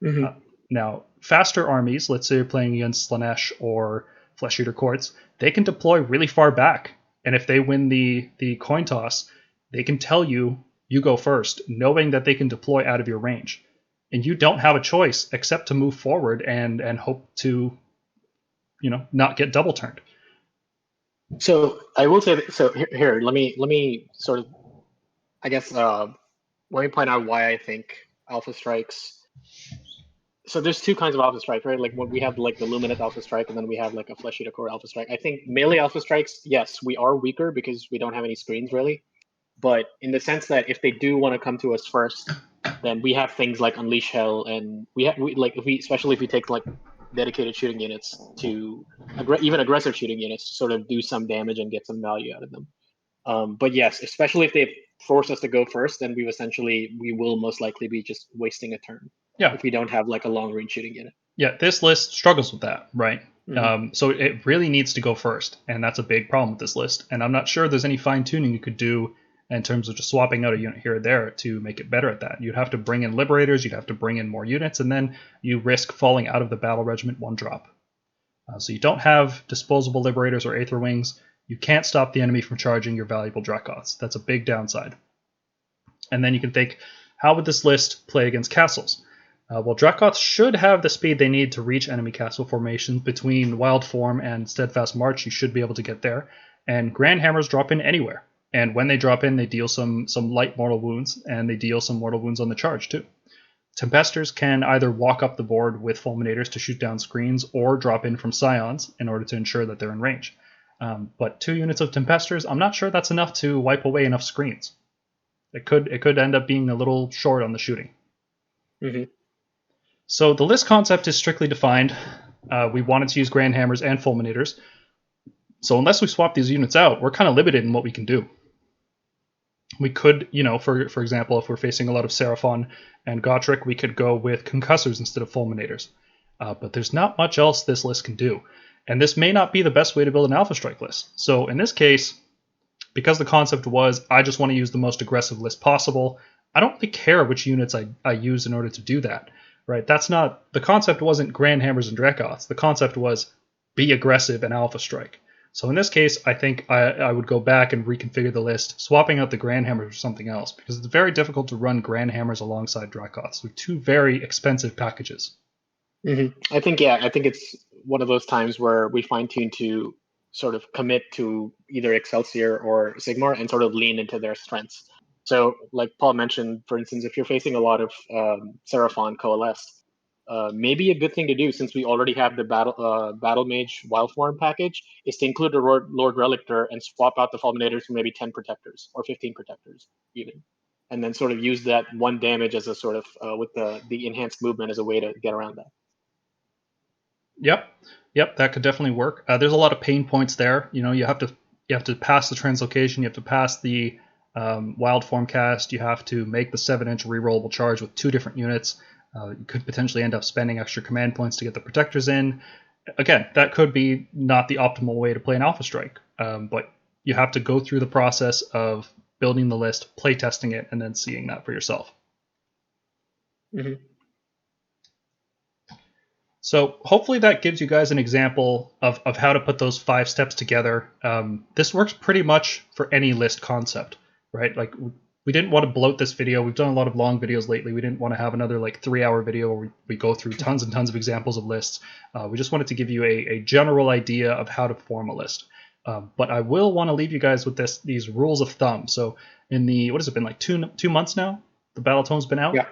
Mm-hmm. Now, faster armies, let's say you're playing against Slanesh or Flesh Eater Courts, they can deploy really far back. And if they win the coin toss, they can tell you go first, knowing that they can deploy out of your range. And you don't have a choice except to move forward and hope to, not get double turned. So I will say that, so here, let me sort of, I guess, let me point out why I think Alpha Strikes. So there's two kinds of Alpha Strike, right? Like when we have like the Lumineth Alpha Strike, and then we have like a Flesh Eater Core Alpha Strike. I think melee Alpha Strikes, yes, we are weaker because we don't have any screens really. But in the sense that if they do want to come to us first, then we have things like Unleash Hell, and especially if we take like dedicated shooting units to even aggressive shooting units to sort of do some damage and get some value out of them. But yes, especially if they force us to go first, then we will most likely be just wasting a turn. Yeah. If we don't have like a long range shooting unit. Yeah, this list struggles with that, right? Mm-hmm. So it really needs to go first, and that's a big problem with this list. And I'm not sure there's any fine tuning you could do in terms of just swapping out a unit here or there to make it better at that. You'd have to bring in Liberators, you'd have to bring in more units, and then you risk falling out of the Battle Regiment 1-drop. So you don't have disposable Liberators or Aether Wings. You can't stop the enemy from charging your valuable Dracoths. That's a big downside. And then you can think, how would this list play against castles? Well, Dracoths should have the speed they need to reach enemy castle formations. Between Wild Form and Steadfast March, you should be able to get there. And Grand Hammers drop in anywhere. And when they drop in, they deal some light mortal wounds, and they deal some mortal wounds on the charge too. Tempesters can either walk up the board with Fulminators to shoot down screens, or drop in from Scions in order to ensure that they're in range. But 2 units of Tempesters, I'm not sure that's enough to wipe away enough screens. It could end up being a little short on the shooting. Mm-hmm. So the list concept is strictly defined. We wanted to use Grand Hammers and Fulminators. So unless we swap these units out, we're kind of limited in what we can do. We could, for example, if we're facing a lot of Seraphon and Gotrek, we could go with Concussors instead of Fulminators. But there's not much else this list can do. And this may not be the best way to build an Alpha Strike list. So in this case, because the concept was, I just want to use the most aggressive list possible, I don't really care which units I use in order to do that. Right? The concept wasn't Grand Hammers and Dracoths. The concept was be aggressive and Alpha Strike. So in this case, I think I would go back and reconfigure the list, swapping out the Grand Hammers for something else, because it's very difficult to run Grand Hammers alongside Dracoths. They're 2 very expensive packages. Mm-hmm. I think it's one of those times where we fine-tune to sort of commit to either Excelsior or Sigmar and sort of lean into their strengths. So, like Paul mentioned, for instance, if you're facing a lot of Seraphon Coalesced, maybe a good thing to do, since we already have the Battle Mage Wild Form package, is to include the Lord Relictor and swap out the Fulminators for maybe 10 Protectors or 15 Protectors even. And then sort of use that 1 damage as a sort of, with the enhanced movement as a way to get around that. Yep, that could definitely work. There's a lot of pain points there. You have to pass the translocation, you have to pass the Wild Form cast, you have to make the 7-inch rerollable charge with 2 different units. You could potentially end up spending extra command points to get the Protectors in. Again, that could be not the optimal way to play an Alpha Strike, but you have to go through the process of building the list, playtesting it, and then seeing that for yourself. Mm-hmm. So hopefully that gives you guys an example of how to put those 5 steps together. This works pretty much for any list concept, right? Like, we didn't want to bloat this video. We've done a lot of long videos lately. We didn't want to have another 3-hour video where we go through tons and tons of examples of lists. We just wanted to give you a general idea of how to form a list. But I will want to leave you guys with these rules of thumb. So in the, what has it been, like 2 months now? The Battletone's been out? Yeah.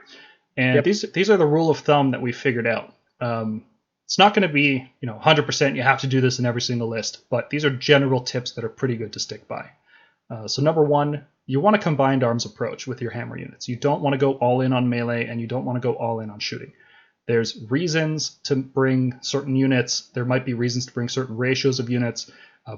And Yep. these are the rule of thumb that we figured out. It's not going to be 100% you have to do this in every single list, but these are general tips that are pretty good to stick by. So number 1, you want a combined arms approach with your hammer units. You don't want to go all in on melee, and you don't want to go all in on shooting. There's reasons to bring certain units. There might be reasons to bring certain ratios of units.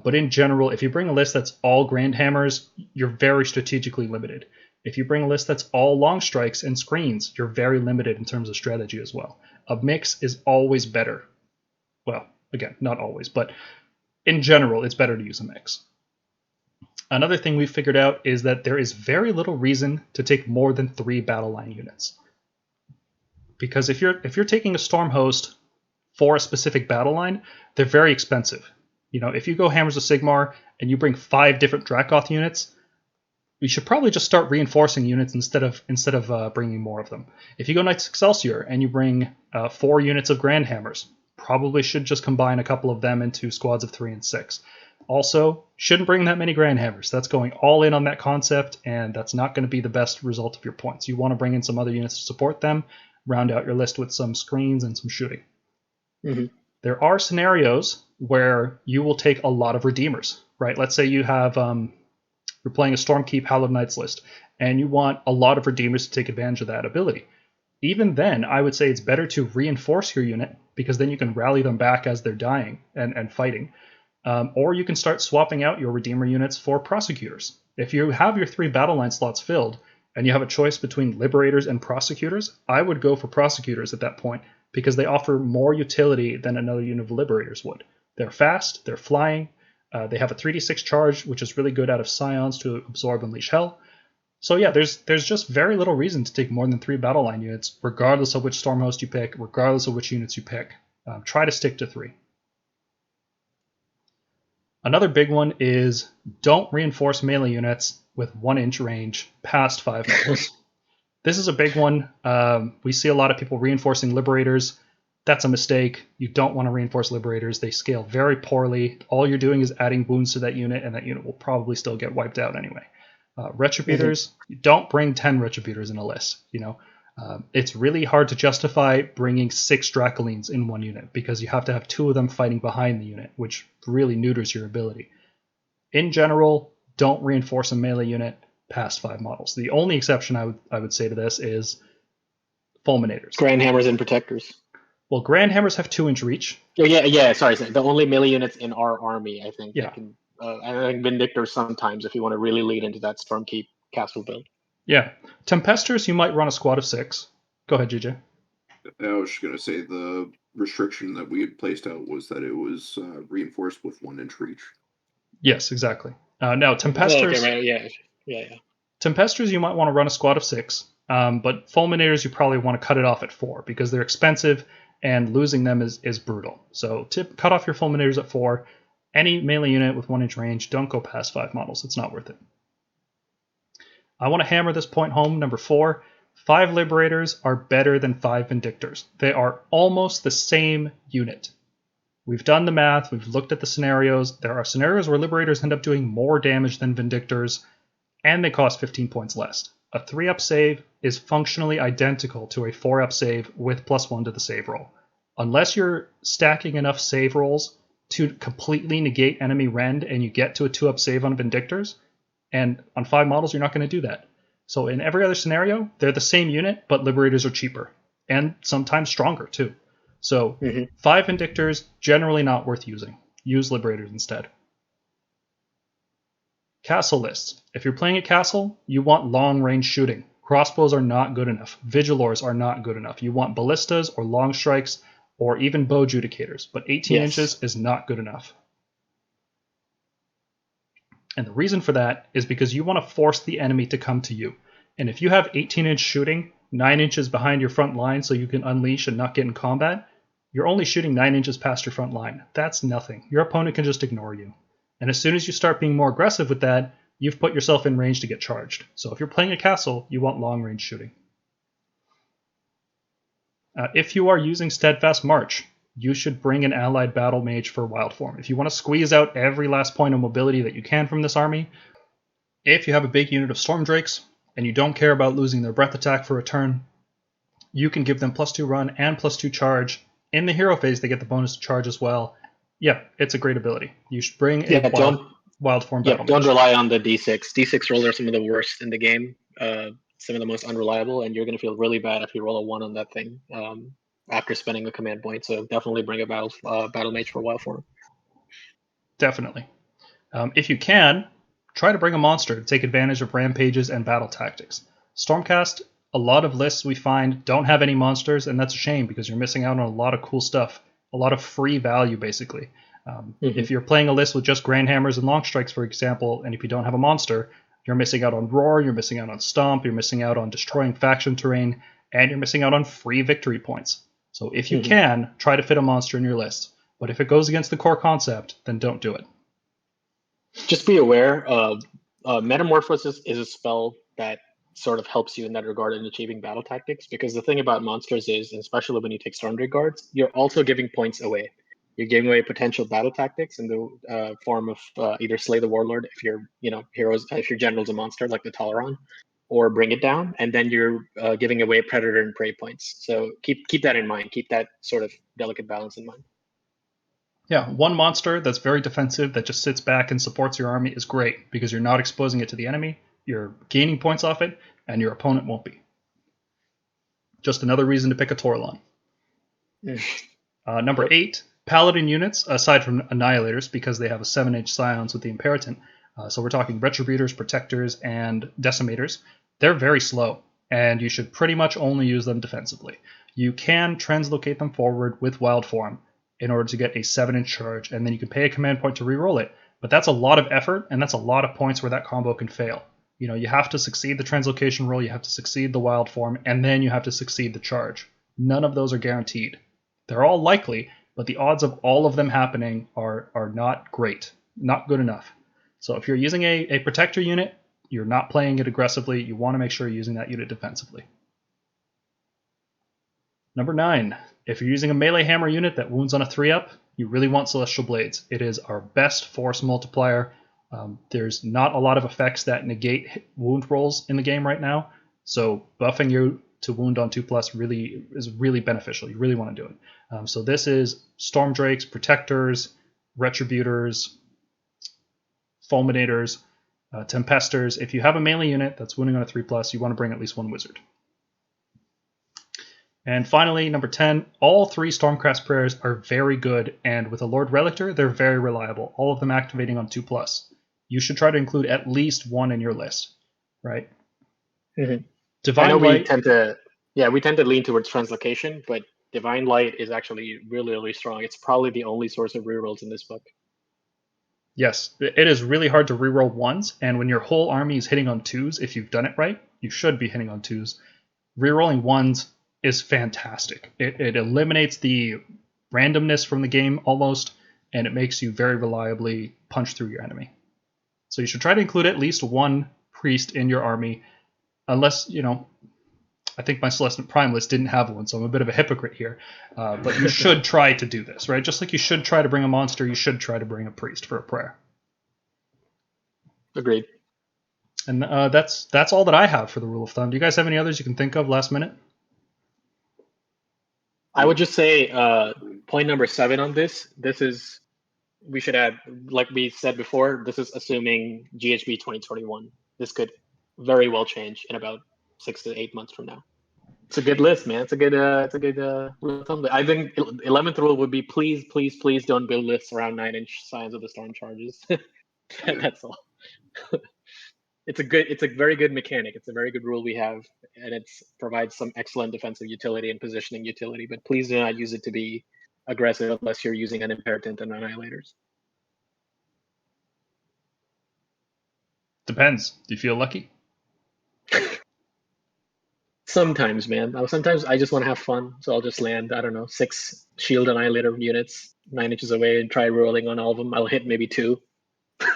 But in general, if you bring a list that's all Grand Hammers, you're very strategically limited. If you bring a list that's all Long Strikes and Screens, you're very limited in terms of strategy as well. A mix is always better. Well, again, not always, but in general, it's better to use a mix. Another thing we figured out is that there is very little reason to take more than 3 battle line units. Because if you're taking a Storm Host for a specific battle line, they're very expensive. If you go Hammers of Sigmar and you bring 5 different Dracoth units, you should probably just start reinforcing units instead of bringing more of them. If you go Knights Excelsior and you bring 4 units of Grand Hammers, probably should just combine a couple of them into squads of 3 and 6. Also, shouldn't bring that many Grand Hammers. That's going all in on that concept, and that's not going to be the best result of your points. You want to bring in some other units to support them, round out your list with some screens and some shooting. Mm-hmm. There are scenarios where you will take a lot of Redeemers, right? Let's say you have you're playing a Stormkeep Hallowed Knights list, and you want a lot of Redeemers to take advantage of that ability. Even then, I would say it's better to reinforce your unit, because then you can rally them back as they're dying and fighting. Or you can start swapping out your Redeemer units for Prosecutors. If you have your 3 battle line slots filled, and you have a choice between Liberators and Prosecutors, I would go for Prosecutors at that point, because they offer more utility than another unit of Liberators would. They're fast, they're flying, they have a 3d6 charge, which is really good out of Scions to absorb Unleash Hell. So yeah, there's just very little reason to take more than 3 battle line units, regardless of which Storm Host you pick, regardless of which units you pick. Try to stick to 3. Another big one is don't reinforce melee units with 1-inch range past 5 meters. This is a big one. We see a lot of people reinforcing Liberators. That's a mistake. You don't want to reinforce Liberators. They scale very poorly. All you're doing is adding wounds to that unit, and that unit will probably still get wiped out anyway. Retributors, you don't bring 10 Retributors in a list. It's really hard to justify bringing 6 Dracolines in one unit, because you have to have 2 of them fighting behind the unit, which really neuters your ability. In general, don't reinforce a melee unit past 5 models. The only exception I would say to this is Fulminators. Grand Hammers and Protectors. Well, Grand Hammers have 2-inch reach. Oh, yeah. Sorry. The only melee units in our army, I think. Yeah. I think Vindictors sometimes, if you want to really lead into that Stormkeep castle build. Yeah. Tempestors, you might run a squad of 6. Go ahead, GJ. I was just going to say the restriction that we had placed out was that it was reinforced with 1-inch reach. Yes, exactly. Now, Tempestors... Oh, okay, right. Yeah. Tempestors, you might want to run a squad of 6, but Fulminators, you probably want to cut it off at 4, because they're expensive, and losing them is brutal. So cut off your Fulminators at 4. Any melee unit with 1-inch range, don't go past 5 models. It's not worth it. I want to hammer this point home. Number 4, 5 Liberators are better than 5 Vindictors. They are almost the same unit. We've done the math. We've looked at the scenarios. There are scenarios where Liberators end up doing more damage than Vindictors, and they cost 15 points less. A 3-up save is functionally identical to a 4-up save with +1 to the save roll. Unless you're stacking enough save rolls to completely negate enemy rend and you get to a 2-up save on Vindictors, and on 5 models, you're not going to do that. So in every other scenario, they're the same unit, but Liberators are cheaper, and sometimes stronger too. So 5 Vindictors, generally not worth using. Use Liberators instead. Castle lists. If you're playing a castle, you want long-range shooting. Crossbows are not good enough. Vigilors are not good enough. You want ballistas or long strikes or even bow judicators, but 18 inches is not good enough. And the reason for that is because you want to force the enemy to come to you. And if you have 18-inch shooting, 9 inches behind your front line so you can unleash and not get in combat, you're only shooting 9 inches past your front line. That's nothing. Your opponent can just ignore you. And as soon as you start being more aggressive with that, you've put yourself in range to get charged. So if you're playing a castle, you want long-range shooting. If you are using Steadfast March, you should bring an allied battle mage for wild form. If you want to squeeze out every last point of mobility that you can from this army, if you have a big unit of Storm Drakes and you don't care about losing their breath attack for a turn, you can give them +2 run and +2 charge. In the hero phase, they get the bonus to charge as well. Yeah, it's a great ability. You should bring a wild form battle mage. Don't rely on the D6. D6 rolls are some of the worst in the game. Some of the most unreliable, and you're going to feel really bad if you roll a 1 on that thing. after spending a command point. So definitely bring a battle mage for wild form. Definitely. If you can, try to bring a monster to take advantage of rampages and battle tactics. Stormcast, a lot of lists we find don't have any monsters, and that's a shame because you're missing out on a lot of cool stuff, a lot of free value, basically. If you're playing a list with just Grand Hammers and Long Strikes, for example, and if you don't have a monster, you're missing out on Roar, you're missing out on Stomp, you're missing out on destroying faction terrain, and you're missing out on free victory points. So if you can, try to fit a monster in your list. But if it goes against the core concept, then don't do it. Just be aware, Metamorphosis is a spell that sort of helps you in that regard in achieving battle tactics, because the thing about monsters is, especially when you take Stormdrake Guards, you're also giving points away. You're giving away potential battle tactics in the form of either Slay the Warlord if your heroes, if your general's a monster like the Toleron, or Bring It Down, and then you're giving away Predator and Prey points. So keep that in mind. Keep that sort of delicate balance in mind. Yeah, one monster that's very defensive that just sits back and supports your army is great because you're not exposing it to the enemy, you're gaining points off it, and your opponent won't be. Just another reason to pick a Torlon. Number 8, Paladin units, aside from Annihilators, because they have a 7-inch Scions with the Imperatant. So we're talking Retributors, Protectors, and Decimators. They're very slow, and you should pretty much only use them defensively. You can translocate them forward with Wild Form in order to get a 7-inch charge, and then you can pay a command point to reroll it. But that's a lot of effort, and that's a lot of points where that combo can fail. You have to succeed the translocation roll, you have to succeed the Wild Form, and then you have to succeed the charge. None of those are guaranteed. They're all likely, but the odds of all of them happening are not great, not good enough. So if you're using a Protector unit, you're not playing it aggressively, you want to make sure you're using that unit defensively. Number 9, if you're using a melee hammer unit that wounds on a 3-up, you really want Celestial Blades. It is our best force multiplier. There's not a lot of effects that negate wound rolls in the game right now, so buffing you to wound on 2+ is really beneficial. You really want to do it. So this is Stormdrakes, Protectors, Retributors, Fulminators, Tempestors. If you have a melee unit that's wounding on a 3+, you want to bring at least one Wizard. And finally, number 10, all 3 Stormcast prayers are very good, and with a Lord Relictor, they're very reliable, all of them activating on 2+. You should try to include at least one in your list, right? Divine Light. We tend to lean towards translocation, but Divine Light is actually really, really strong. It's probably the only source of rerolls in this book. Yes, it is really hard to reroll 1s, and when your whole army is hitting on 2s, if you've done it right, you should be hitting on 2s. Rerolling 1s is fantastic. It eliminates the randomness from the game almost, and it makes you very reliably punch through your enemy. So you should try to include at least one priest in your army, unless, I think my Celestant-Prime list didn't have one, so I'm a bit of a hypocrite here. But you should try to do this, right? Just like you should try to bring a monster, you should try to bring a priest for a prayer. Agreed. And that's all that I have for the rule of thumb. Do you guys have any others you can think of last minute? I would just say point number 7 on this is, we should add, like we said before, this is assuming GHB 2021. This could very well change in about 6 to 8 months from now. It's a good list, man. It's a good rule of thumb. I think 11th rule would be please don't build lists around 9-inch Scions of the Storm charges. That's all. It's a very good mechanic. It's a very good rule we have, and it provides some excellent defensive utility and positioning utility. But please do not use it to be aggressive unless you're using an Imperatant and Annihilators. Depends. Do you feel lucky? Sometimes, man. Sometimes I just want to have fun, so I'll just land, 6 Shield Annihilator units 9 inches away and try rolling on all of them. I'll hit maybe 2.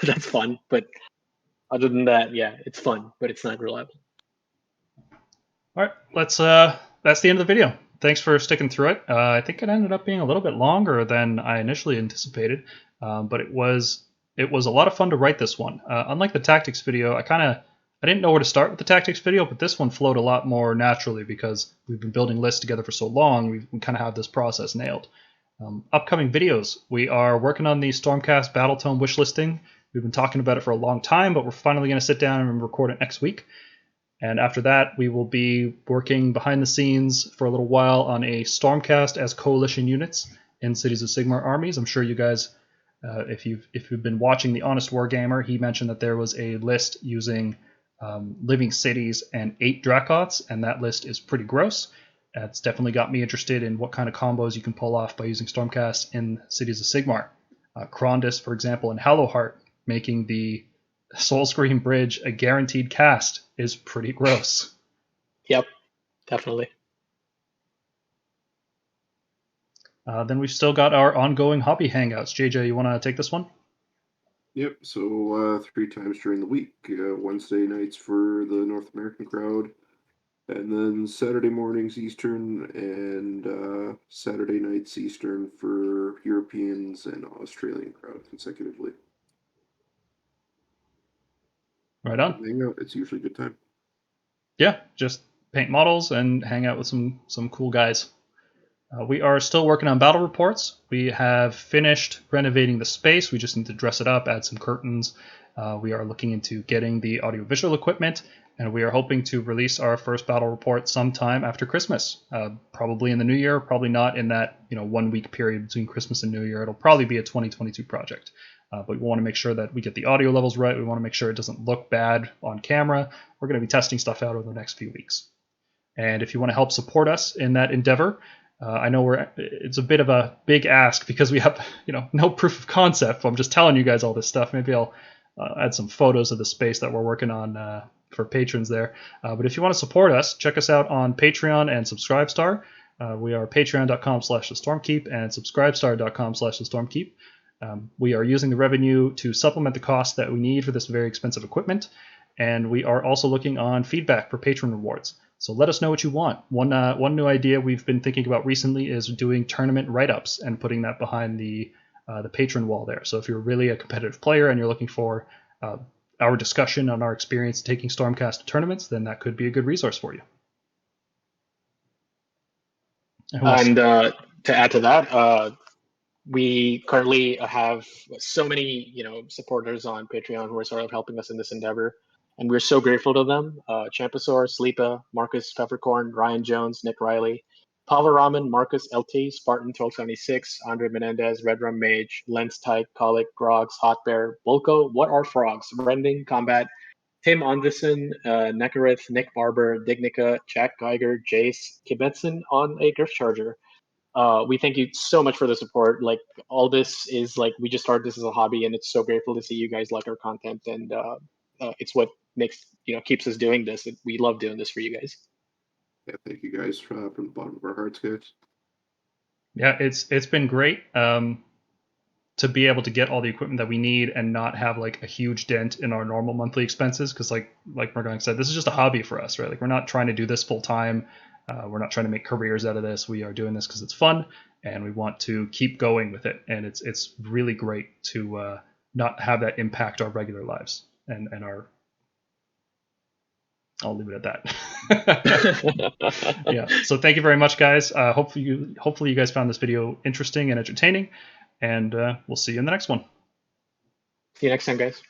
That's fun, but other than that, yeah, it's fun, but it's not reliable. All right, that's the end of the video. Thanks for sticking through it. I think it ended up being a little bit longer than I initially anticipated, but it was a lot of fun to write this one. Unlike the tactics video, I didn't know where to start with the tactics video, but this one flowed a lot more naturally because we've been building lists together for so long. We kind of have this process nailed. Upcoming videos, we are working on the Stormcast Battletome wish listing. We've been talking about it for a long time, but we're finally going to sit down and record it next week. And after that, we will be working behind the scenes for a little while on a Stormcast as coalition units in Cities of Sigmar armies. I'm sure you guys, if you've been watching the Honest Wargamer, he mentioned that there was a list using living cities and 8 Dracoths, and that list is pretty gross. It's definitely got me interested in what kind of combos you can pull off by using Stormcast in Cities of Sigmar. Krondis, for example, and Hallowheart making the Soulscream Bridge a guaranteed cast is pretty gross. Yep, definitely. Then we've still got our ongoing hobby hangouts. JJ, you want to take this one? Yep, so 3 times during the week. Wednesday nights for the North American crowd, and then Saturday mornings Eastern, and Saturday nights Eastern for Europeans and Australian crowd consecutively. Right on. Hangout, it's usually a good time. Yeah, just paint models and hang out with some cool guys. We are still working on battle reports. We have finished renovating the space. We just need to dress it up, add some curtains. We are looking into getting the audiovisual equipment, and we are hoping to release our first battle report sometime after Christmas. Probably in the new year, probably not in that 1 week period between Christmas and New Year. It'll probably be a 2022 project. But we want to make sure that we get the audio levels right. We want to make sure it doesn't look bad on camera. We're going to be testing stuff out over the next few weeks. And if you want to help support us in that endeavor, I know it's a bit of a big ask because we have no proof of concept. I'm just telling you guys all this stuff. Maybe I'll add some photos of the space that we're working on for patrons there. But if you want to support us, check us out on Patreon and Subscribestar. We are patreon.com/thestormkeep and subscribestar.com/thestormkeep. We are using the revenue to supplement the costs that we need for this very expensive equipment, and we are also looking on feedback for patron rewards. So let us know what you want. One new idea we've been thinking about recently is doing tournament write-ups and putting that behind the patron wall there. So if you're really a competitive player and you're looking for our discussion on our experience taking Stormcast to tournaments, then that could be a good resource for you. And to add to that, we currently have so many, supporters on Patreon who are sort of helping us in this endeavor, and we're so grateful to them. Champasaur, Sleepa, Marcus Peppercorn, Ryan Jones, Nick Riley, Paula Raman, Marcus LT, Spartan 1276, Andre Menendez, Red Rum Mage, Lens Tyke, Colic, Grogs, Hot Bear, Volko, What Are Frogs, Rending, Combat, Tim Anderson, Nekarith, Nick Barber, Dignica, Jack Geiger, Jace, Kibetson on a Griff Charger. We thank you so much for the support. Like, all this is we just started this as a hobby, and it's so grateful to see you guys like our content, and it's what makes keeps us doing this. We love doing this for you guys. Yeah, thank you guys from the bottom of our hearts, guys. Yeah, it's been great to be able to get all the equipment that we need and not have a huge dent in our normal monthly expenses, because like Morgan said, this is just a hobby for us, right? We're not trying to do this full time. We're not trying to make careers out of this. We are doing this because it's fun, and we want to keep going with it. And it's really great to not have that impact our regular lives and our. I'll leave it at that. Yeah. So thank you very much, guys. Hopefully you guys found this video interesting and entertaining, and we'll see you in the next one. See you next time, guys.